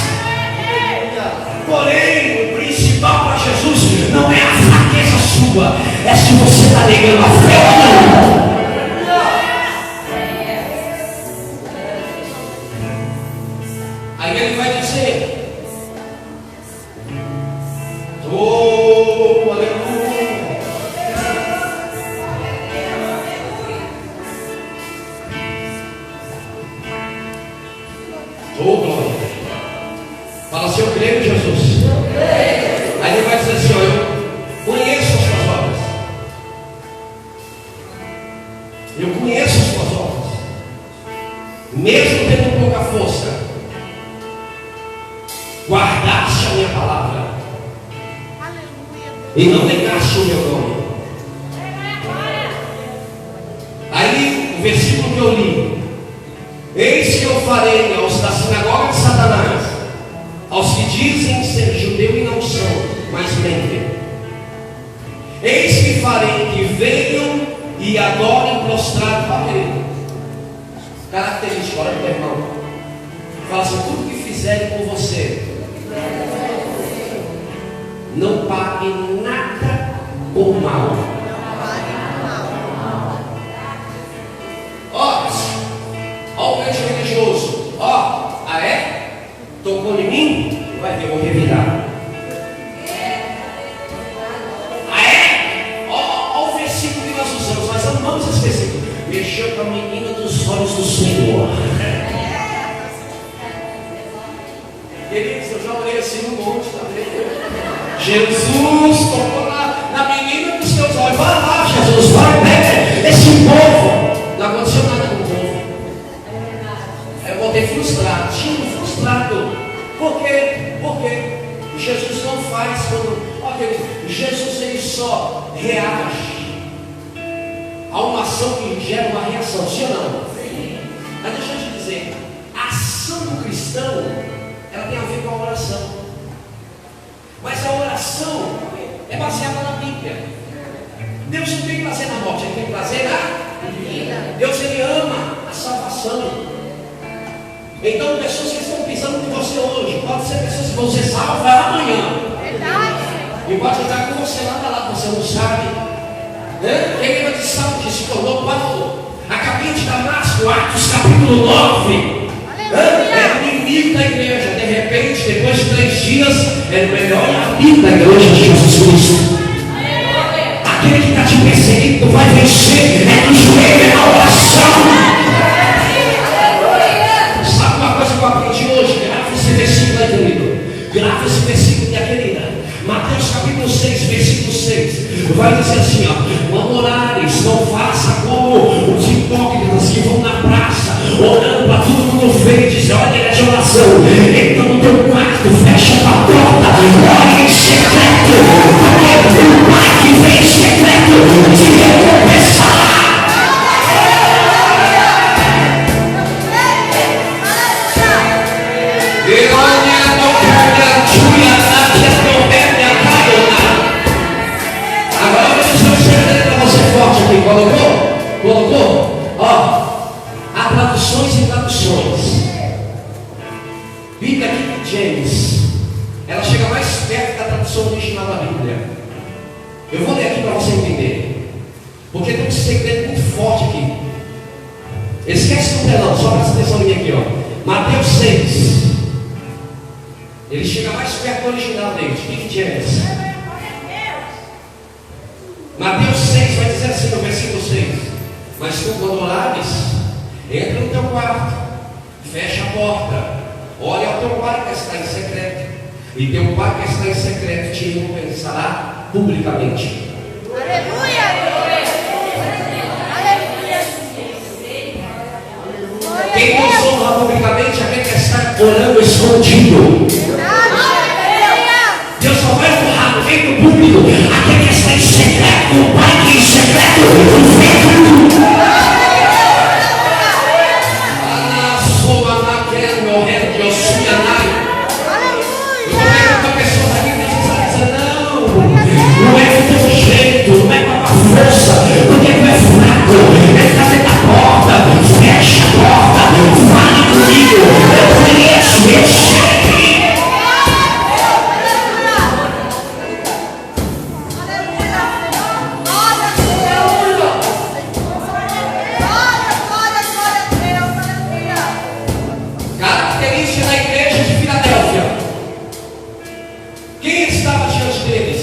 Porém, o principal para Jesus não é a fraqueza sua, é se você está negando a fé ou não. Aí ele vai dizer: oh, aleluia. Oh, glória. Fala assim: eu creio em Jesus. Aí ele vai dizer assim: ó, eu conheço as suas obras. Eu conheço as suas obras. Mesmo tendo pouca força, guardaste a minha palavra e não negaste o meu nome. Aí o versículo que eu li: eis que eu farei aos da sinagoga de Satanás, aos que dizem ser judeu e não são, mas mentem. Eis que farei que venham e adorem prostrado para ele. Característica, olha meu irmão. Fala assim: tudo que fizerem por você, não pague nada por mal. Ó, o crente religioso. Ó, ah é? Tocou em mim? Vai ver, eu vou revirar. Ah é? Ó o versículo que nós usamos. Nós amamos esse versículo. Mexeu com a menina dos olhos do Senhor. Queridos, eu já orei assim no monte também. Jesus tocou na menina dos teus olhos. Vai lá, Jesus, vai, pega esse povo. Não aconteceu nada com o povo. Aí eu voltei frustrado, frustrado. Por quê? Porque Jesus não faz quando. Ok, Jesus ele só reage a uma ação que gera uma reação, sim ou não? Sim. Mas deixa eu te dizer, a ação do cristão, ela tem a ver com a oração. Mas a oração é baseada na Bíblia. Deus não tem prazer na morte, Ele tem prazer na vida. Deus ele ama a salvação. Então pessoas que estão pisando com você hoje, pode ser pessoas que vão ser salvas amanhã. Verdade. E pode estar com você lá, você não sabe. Quem lembra de Saulo que se tornou Paulo? A caminho de Damasco, Atos capítulo 9. Era inimigo da igreja. De repente, depois de 3 dias, era o melhor amigo da igreja de Jesus Cristo. Aquele que está te perseguindo vai vencer. É no joelho, é na oração. Sabe uma coisa que eu aprendi hoje? Grava esse versículo aí, querido. Grava esse versículo, minha querida. Mateus capítulo 6, versículo 6. Vai dizer assim, ó: quando orares, não faça como os hipócritas que vão na praça, orando para todo mundo ver e dizer: olha, ele é de oração. Então no teu quarto, fecha a porta, ore em secreto, porque o Pai que vem em secreto te recompensará. Colocou? Ó, há traduções e traduções. Bíblia King James, ela chega mais perto da tradução original da Bíblia. Eu vou ler aqui para você entender, porque tem um segredo muito forte aqui. Esquece do telão, só presta atenção em mim aqui, ó. Mateus 6. Ele chega mais perto do original dele, King James. Mateus 6 vai dizer assim no versículo 6: mas tu, quando orares, entra no teu quarto, fecha a porta, olha ao teu Pai que está em secreto, e teu Pai que está em secreto te recompensará publicamente. Aleluia! Aleluia! Quem nos honra publicamente é aquele que está orando escondido. Deus só vai honrar no meio do público aquele que está em secreto, o Pai que em secreto vê tudo. Não é do teu jeito, não é com a força, porque tu é fraco. Ele está dentro da porta, fecha a porta, fale comigo, eu conheço, eu sei. Característica da igreja de Filadélfia. Quem estava diante deles?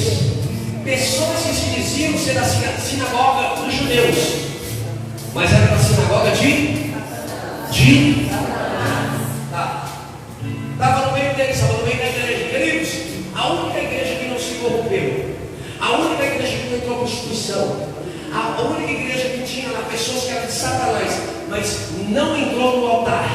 Pessoas que se diziam ser da sinagoga dos judeus, mas era da sinagoga tá. Estava no meio deles, estava no meio da igreja. Queridos, a única igreja que não se corrompeu, a única igreja que não entrou em prostituição, a única igreja que tinha lá pessoas que eram de Satanás, mas não entrou no altar,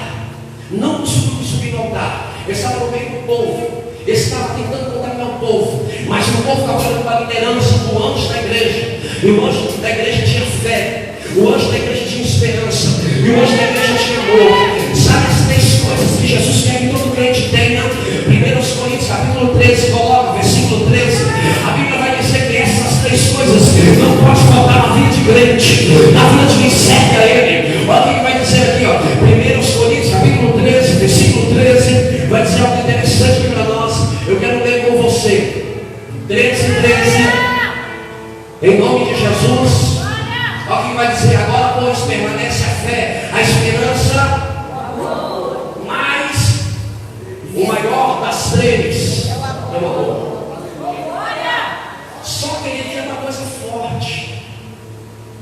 não subiu no altar, estava no meio do povo, estava tentando contaminar o povo, mas o povo estava olhando para a liderança do anjo da igreja, e o anjo da igreja tinha fé, o anjo da igreja tinha esperança, e o anjo da igreja tinha amor. Sabe as 3 coisas que Jesus quer que todo crente tenha? 1 Coríntios capítulo 13, coloca versículo 13. A Bíblia vai dizer que essas 3 coisas não pode faltar na vida de crente, na vida de quem serve a Ele. Olha o que vai dizer aqui, ó. 1 Coríntios capítulo 13, versículo 13, vai dizer algo interessante aqui para nós. Eu quero ler com você. 13, em nome de Jesus. Olha o que vai dizer: agora, pois, permanece a fé, a esperança, mas o maior das 3 é o amor. Só que ele tem uma coisa forte: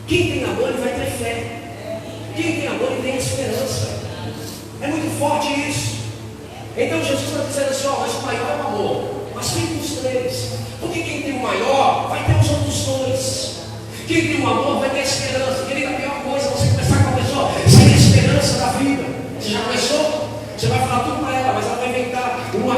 quem tem amor, ele vai ter fé. Quem tem amor, ele tem esperança. É muito forte isso. Então Jesus está dizendo assim: ó, mas o maior é o amor. Mas quem tem os 3? Porque quem tem o maior vai ter os outros 2. Quem tem o amor vai ter a esperança. Querida, a pior coisa é você começar com a pessoa sem a esperança da vida. Você já começou? Você vai falar tudo para ela, mas ela vai inventar uma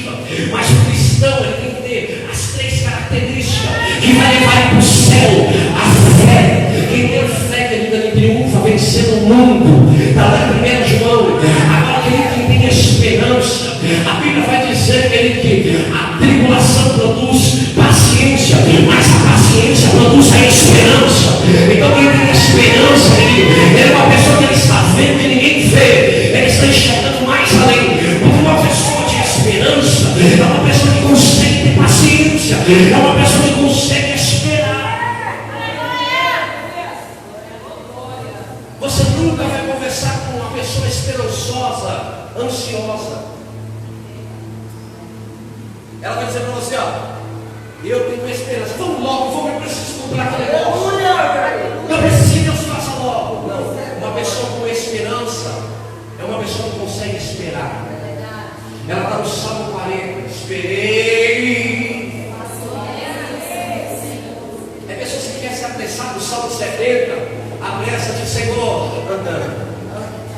características. Mas o cristão ele tem que ter as 3 características que vai levar ele para o céu. A fé. Quem tem fé, querida, ele triunfa vencendo o mundo. Está lá em 1 João. Agora, querido, quem tem esperança, a Bíblia vai dizer, querido, que a tribulação produz paciência, mas a paciência produz a esperança. Então, quem tem esperança, querido, é uma pessoa que ele está vendo que ninguém vê, ele está enxergando mais além. Porque uma pessoa de esperança é uma pessoa que consegue ter paciência, é uma pessoa que consegue esperar. Você nunca vai conversar com uma pessoa esperançosa, ansiosa. Ela vai dizer para você, ó, eu tenho esperança, vamos logo, eu preciso comprar aquele negócio, eu preciso que Deus faça logo. Não, uma pessoa com esperança é uma pessoa que consegue esperar. Ela está no Salmo 40, esperei. É pessoas que querem se apressar no Salmo 70, apressa de Senhor.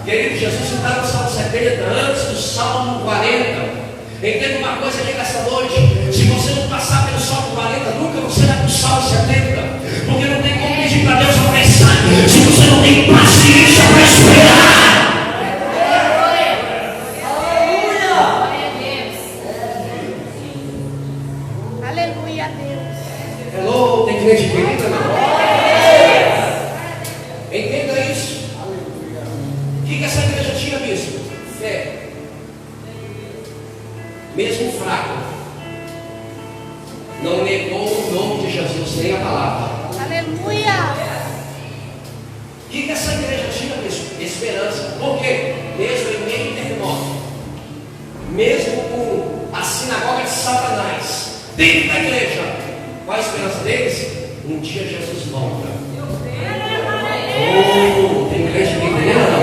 Querido, Jesus está no Salmo 70 antes do Salmo 40. Entenda uma coisa aqui nessa noite: se você não passar pelo Salmo 40, nunca você vai para o Salmo 70, porque não tem como pedir para Deus apressar se você não tem paciência para esperar. Aleluia a Deus. Hello, tem crente querida, não? Entenda isso. O que essa igreja tinha visto? Fé. Mesmo fraco, não negou o nome de Jesus nem a palavra. Aleluia. O que essa igreja tinha visto? Esperança. Por quê? Mesmo em meio terremoto, mesmo com a sinagoga de Satanás dentro da igreja, qual a esperança deles? Um dia Jesus volta. Oh, tem igreja que entendeu ou não?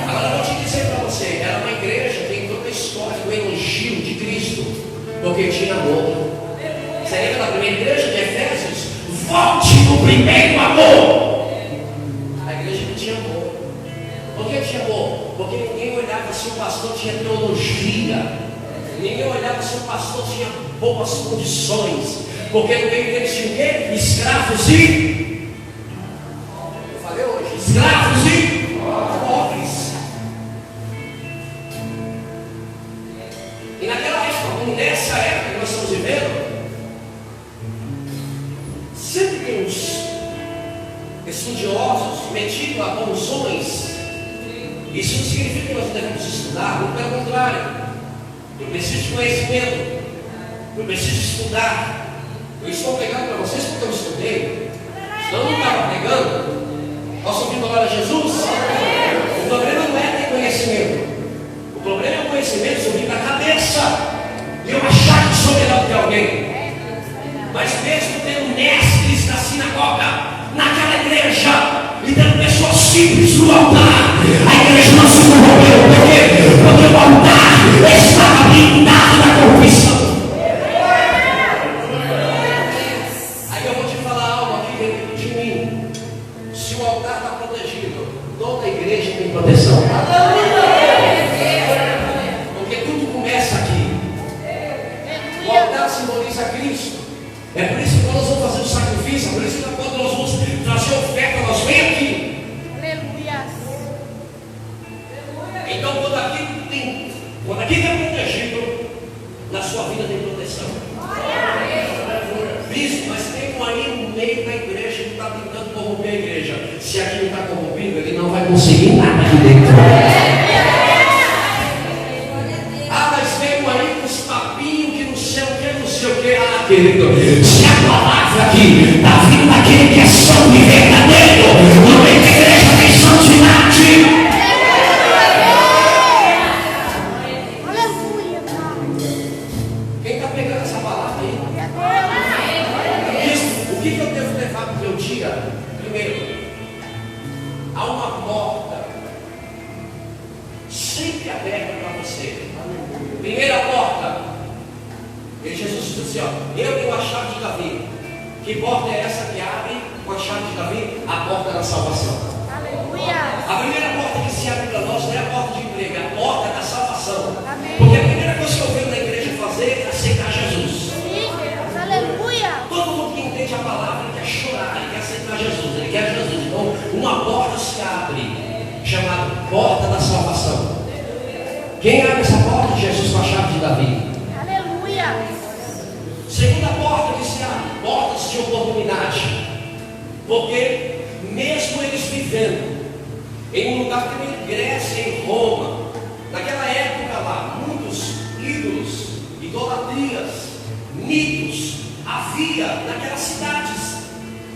Agora eu vou te dizer para você, era uma igreja que entrou na história do elogio de Cristo, porque tinha amor. Você lembra da primeira igreja de Efésios? Volte no primeiro amor. A igreja que tinha amor. Por que tinha amor? Porque ninguém olhava se o pastor tinha teologia, ninguém olhava se o pastor tinha boas condições, porque no meio deles tinha o quê? Escravos e... eu falei hoje, escravos e pobres. E naquela época, como nessa época que nós estamos vivendo, sempre tem uns estudiosos metidos a bonzões. Isso não significa que nós não devemos estudar, muito pelo contrário. Eu preciso de conhecimento, eu preciso estudar. Eu estou pregando para vocês porque eu estudei. Senão eu não estava pregando. Posso ouvir falar a Jesus? O problema não é ter conhecimento. O problema é o conhecimento subir para a cabeça e eu achar que sou melhor que alguém. Mas mesmo tendo mestres da sinagoga naquela igreja e tendo pessoas simples no altar, a igreja não se corrompeu. Por quê? Porque o altar estava blindado da corrupção. Aí eu vou te falar algo aqui dentro de mim. Se o altar está protegido, toda a igreja tem proteção. Porque tudo começa aqui. O altar simboliza Cristo. É por isso que quando nós vamos fazer o sacrifício, é por isso que quando nós vamos trazer oferta, nós vem aqui. Aleluia. Então quando aqui está protegido, na sua vida tem proteção. Bispo, mas tem um aí no meio da igreja que está tentando corromper a igreja. Se aqui não está corrompido, ele não vai conseguir nada aqui dentro. Ah, mas vem um aí com os papinhos que não sei o que, não sei o que. Ah, querido, se a palavra aqui está vindo daquele que é santo e verdadeiro, no meio da igreja tem santidade. Aleluia. Quem está pegando essa palavra aí? Isso, o que eu devo levar para o meu dia? Primeiro, há uma porta sempre aberta para você. Primeira porta, e Jesus disse assim: ó, eu tenho a chave de Davi. Que porta é essa que abre com a chave de Davi? A porta da salvação. Aleluia. A primeira porta que se abre para nós não é a porta de emprego, é a porta da salvação. Amém. Porque a primeira coisa que eu Quem abre essa porta? Jesus com a chave de Davi. Aleluia. Segunda porta que se abre, portas de oportunidade. Porque mesmo eles vivendo em um lugar como em Grécia, em Roma, naquela época lá, muitos ídolos, idolatrias, mitos havia naquelas cidades.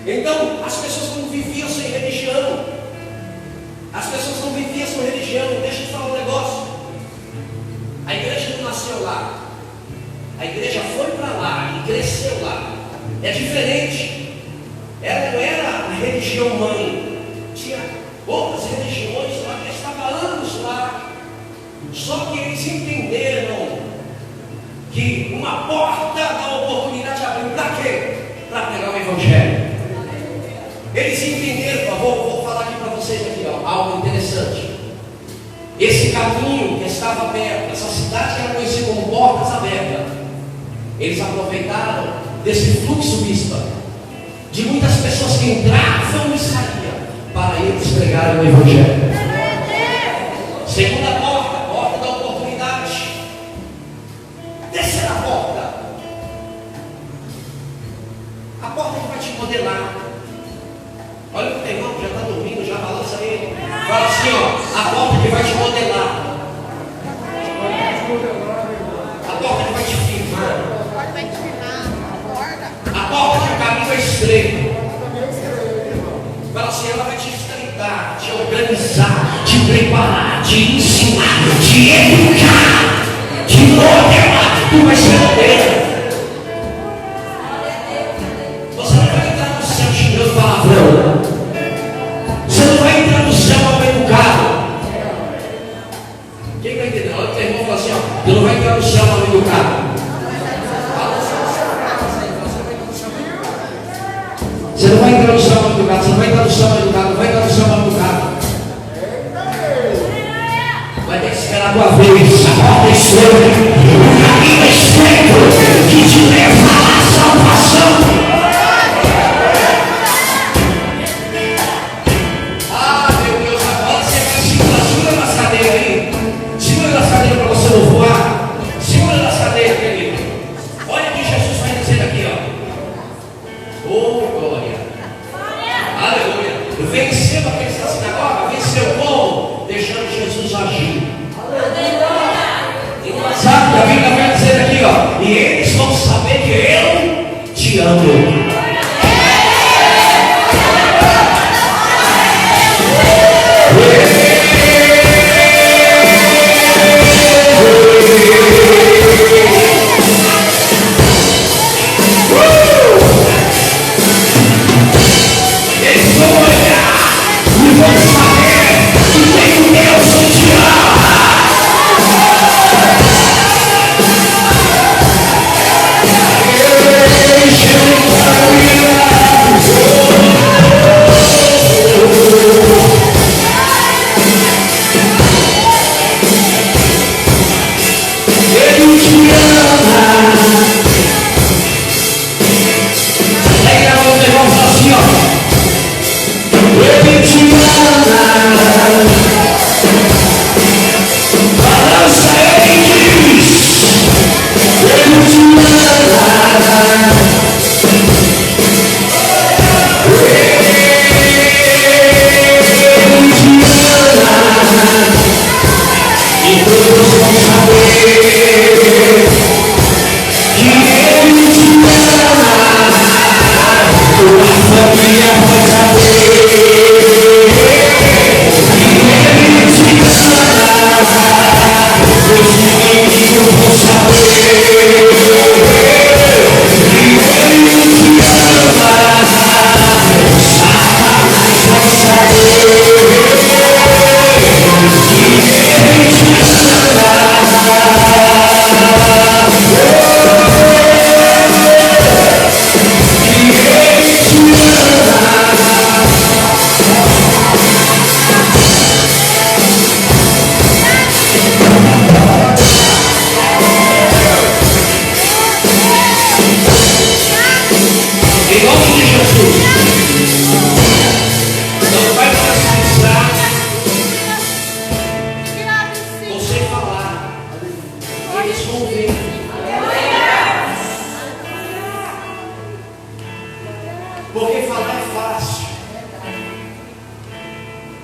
Então as pessoas não viviam sem religião. As pessoas não viviam sem religião. Deixa eu te falar um negócio. A igreja não nasceu lá. A igreja foi para lá e cresceu lá. É diferente. Ela não era a religião mãe. Tinha outras religiões lá que estavam anos lá. Só que eles entenderam que uma porta da oportunidade abriu. Para quê? Para pregar o Evangelho. Eles entenderam. Vou falar aqui para vocês aqui, ó, algo interessante. Esse caminho que estava aberto, essa cidade que era conhecida como Portas Abertas, eles aproveitaram desse fluxo bispa de muitas pessoas que entravam e saíam para eles pregarem o Evangelho. Segunda porta, porta da oportunidade. Terceira porta, a porta que vai te modelar. Olha o teu irmão que já está dormindo, já balança ele. Fala assim, ó, a porta que vai te modelar. A porta que vai te firmar. A porta que o caminho é estreito. Fala assim, ela vai te estreitar, te organizar, te preparar, te ensinar, te educar, te modelar. Tu vai ser modelo. Você não vai entrar no céu xingando palavrão. Você não vai entrar no céu mal educado. Quem vai entender? Olha o teu irmão fala assim, ó, tu não vai entrar no céu mal educado. Você não vai entrar no céu mal educado, você não vai entrar no céu mal educado, não vai entrar no céu mal educado. Vai ter que esperar a tua vez. A porta é estreita, o caminho é estreito que te leva à salvação. Ah, meu Deus, agora você vai segura nas cadeiras aí. Segura nas cadeiras para você não voar. Segura nas cadeiras, querido. Olha o que Jesus vai dizer aqui, ó. Oh, glória. Aleluia. Venceu aqueles da sinagoga, venceu como? Deixando Jesus agir. Sabe, a Bíblia vai dizer aqui, ó, e eles vão saber que eu te amo. Eles vão olhar e vão saber que tem Deus que te ama. Porque falar é fácil.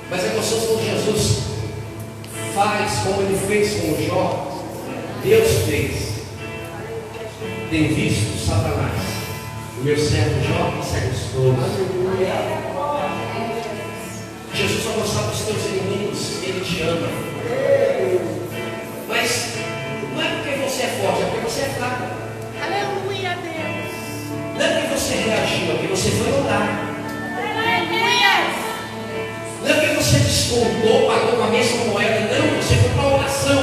Mas é gostoso quando Jesus faz como ele fez com o Jó. Deus fez. Tem visto Satanás, o meu servo Jó, que segue os todos. Jesus vai mostrar para os teus inimigos, ele te ama. Mas não é porque você é forte, é porque você é fraco. Aleluia, Deus. Não é porque você reagiu, é porque você foi orar. Aleluia. Não é porque você descontou, pagou com a mesma moeda, não, você foi para a oração.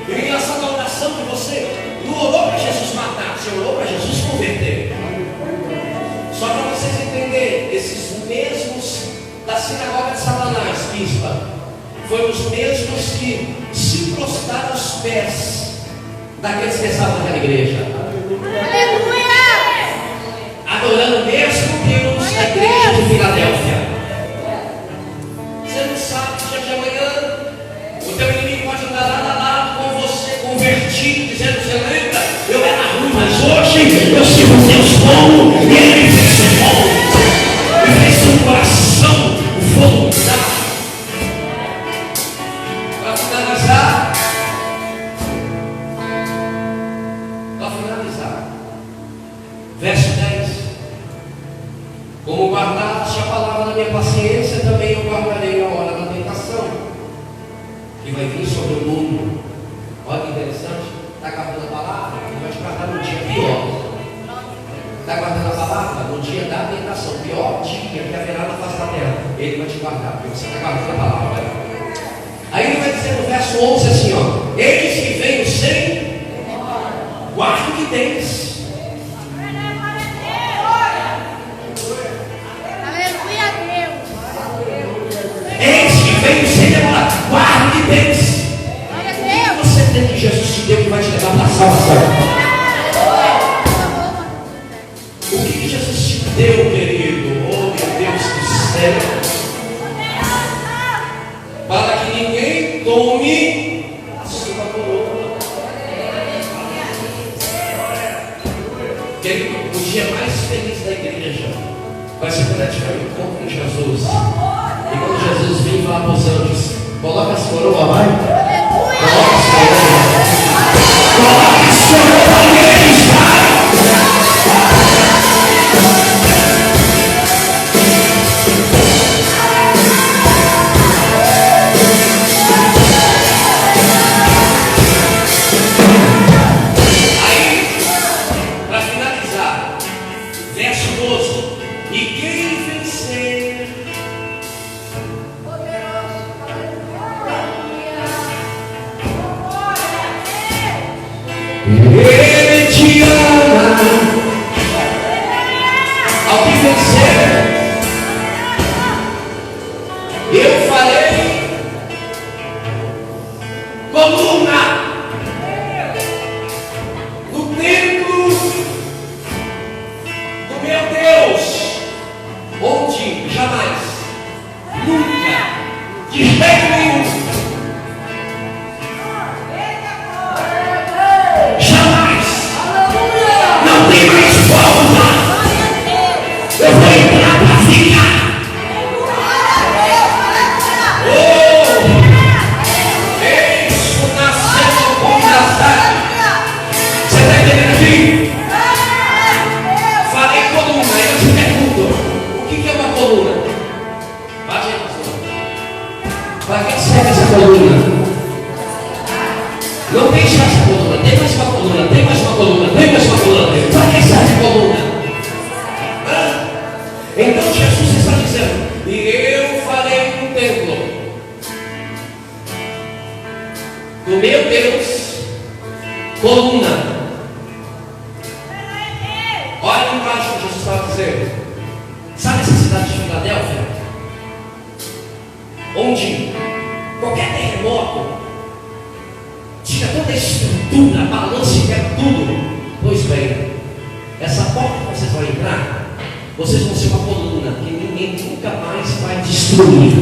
E em relação à oração que você não orou para Jesus matar, você orou para Jesus converter. Só para vocês entenderem, esses mesmos da sinagoga de Satanás, bispa, foram os mesmos que se prostraram aos pés daqueles que estavam naquela igreja. Aleluia. Adorando o mesmo Deus da igreja de Filadélfia. Você não sabe se dia de amanhã o teu inimigo pode andar lá com você convertido, dizendo: você lembra? Eu era ruim, mas hoje eu sirvo um Deus bom, e ele me fez ser bom, me fez ser um coração voluntário. Para finalizar, verso 10: como guardaste a palavra da minha paciência, também eu guardarei a hora da tentação, que vai vir sobre o mundo. Olha que interessante, está guardando a palavra, ele vai te guardar no dia pior. Está guardando a palavra no dia da tentação, pior dia que haverá na face da terra, ele vai te guardar, porque você está guardando a palavra. Aí ele vai dizer no verso 11 assim, ó: eis que venho sem guarda o que tens. Aleluia, Deus. Eis que venho sem demorar, guarda o que tens. Glória a Deus. Você tem que Jesus te deu que vai te levar para a salvação. O que Jesus te deu, querido? Oh, meu Deus do céu. Para que ninguém tome a sua coroa. Querido, o dia mais feliz da igreja vai ser quando a gente tiver um encontro com Jesus. E quando Jesus vir falar para os anjos: coloca a sua coroa, vai. Coloca a sua coroa. Coloca a sua coroa, igreja, vai. Aí, para finalizar, verso 12: e quem vencer, ele te ama. Ao que vencer, eu farei coluna no templo do meu Deus, onde jamais, nunca, de jeito nenhum, jamais, não tem mais volta. Eu vou entrar para ficar. Eis o nascente com Nazaré. Você está entendendo aqui? Falei coluna, eu te pergunto: o que é uma coluna? Bate aí, pastor. Para que serve essa coluna? Não tem só essa coluna, tem mais uma coluna, tem mais uma coluna, tem mais uma coluna. Para que serve a coluna? Então Jesus está dizendo: e eu farei um templo do meu Deus, coluna. Olha embaixo o que Jesus estava dizendo. Sabe essa cidade de Filadélfia? Onde qualquer terremoto tira toda a estrutura, balança e quebra tudo. Pois bem, essa porta que vocês vão entrar, vocês vão ser uma coluna que ninguém nunca mais vai destruir.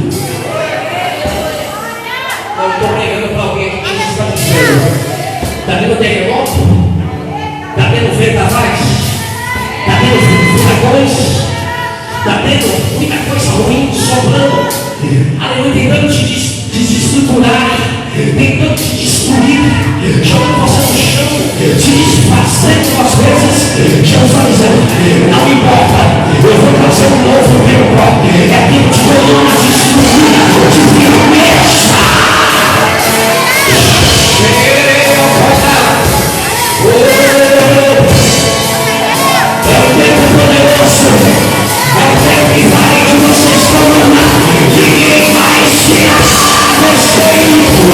Eu estou pregando para alguém que Jesus está dizendo: está vendo terremoto? Está vendo vendavais? Está vendo furacões? Está tendo muita coisa ruim sobrando. Aleluia, tentando te desestruturar, tentando te destruir, jogando você no chão, te desfazendo as coisas. Jesus está dizendo: não importa, eu vou trazer um novo tempo. É tempo de coroa, de estrutura, de firmeza. É um tempo poderoso. É um tempo que vai que vocês comandar. Ninguém vai tirar você do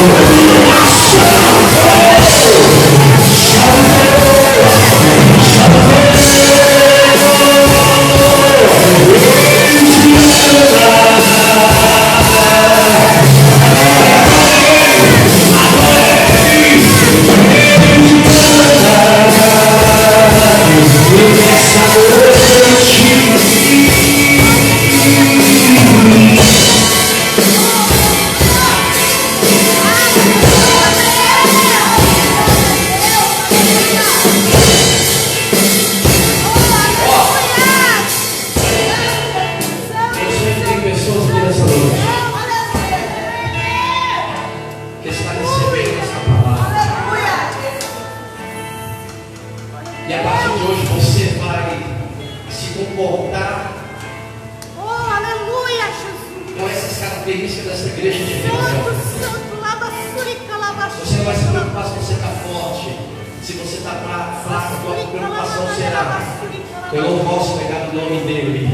eu não posso pegar o nome dele.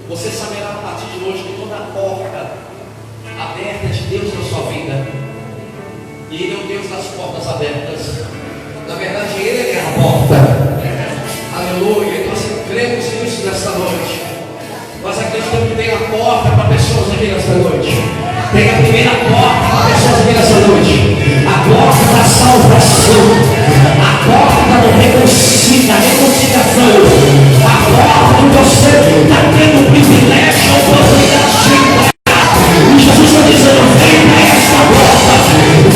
Você saberá a partir de hoje que toda a porta aberta de Deus na sua vida, e Ele é o Deus das portas abertas. Na verdade, Ele é a porta. Aleluia. Nós cremos nisso nesta noite. Nós acreditamos que tem a porta para pessoas aqui nesta noite. Tem a primeira porta para pessoas aqui nesta noite. A porta da salvação. A porta da reconciliação. A porta que você está tendo o privilégio, a oportunidade de entrar. E Jesus está dizendo: vem para esta porta.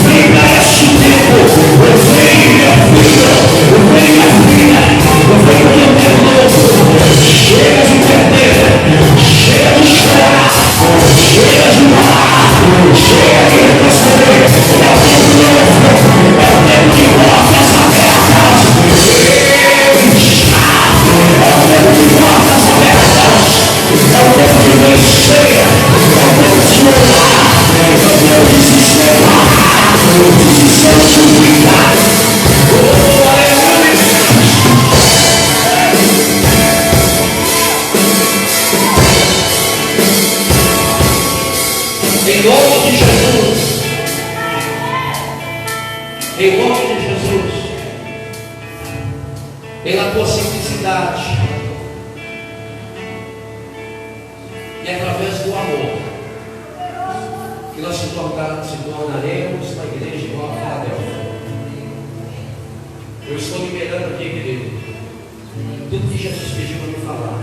Vem para este tempo. Vem, minha filha. Vem, minha filha. Vem para o teu tempo novo. Chega de perder. Chega de chorar. Chega de orar. Chega de retroceder. É o tempo novo. É o tempo de portas abertas. É o tempo de portas abertas. É o tempo de vencer. É o tempo de orar. É o tempo de se separar. De se santificar. Oh, aleluia. Em nome de Jesus, em nome de Jesus, pela tua simplicidade e através do amor, que nós se tornaremos uma igreja igual a Filadélfia. Eu estou liberando aqui, querido, tudo que Jesus pediu para me falar.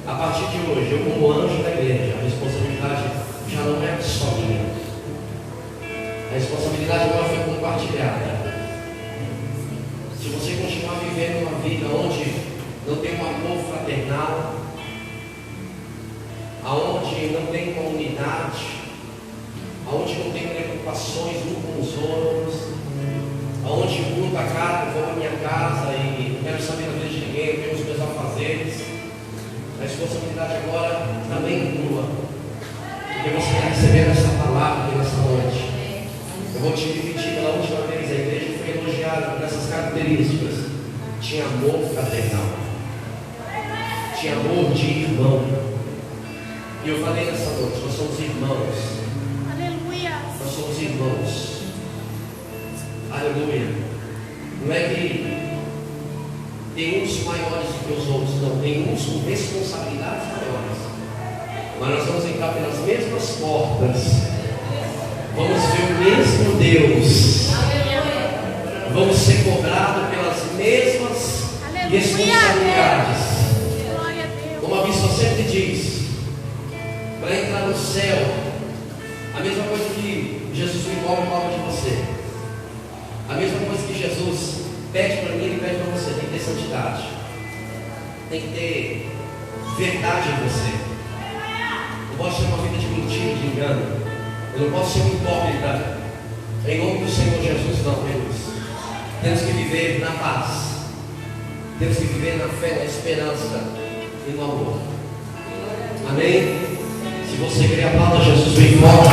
A partir de hoje, eu como anjo da igreja, a responsabilidade já não é só minha. A responsabilidade agora foi compartilhada. Se você continuar vivendo uma vida onde não tem um amor fraternal, aonde não tem uma unidade, aonde não tem preocupações uns com os outros, aonde um está cá, eu vou para minha casa e não quero saber da vida de ninguém, eu tenho os meus afazeres, a responsabilidade agora também é tua. Porque você está recebendo essa palavra aqui nessa noite. Eu vou te repetir pela última vez. A igreja foi elogiada por essas características. Tinha amor fraternal. Tinha amor de irmão. E eu falei nessa noite, nós somos irmãos. Aleluia. Nós somos irmãos. Aleluia. Não é que tem uns maiores do que os outros, não. Tem uns com responsabilidades maiores. Mas nós vamos entrar pelas mesmas portas. Vamos ver o mesmo Deus. Vamos ser cobrados pelas mesmas responsabilidades. Como a Bíblia sempre diz, para entrar no céu, a mesma coisa que Jesus me cobra de você. A mesma coisa que Jesus pede para mim, ele pede para você, tem que ter santidade. tem que ter verdade em você. Não posso ter uma vida de mentira, de engano. Eu não posso ser um hipócrita. Em nome do Senhor Jesus, não temos. Temos que viver na paz. Temos que viver na fé, na esperança e no amor. Amém? Se você crê, aplauda Jesus bem forte.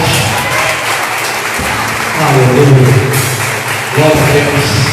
Aleluia. Glória a Deus.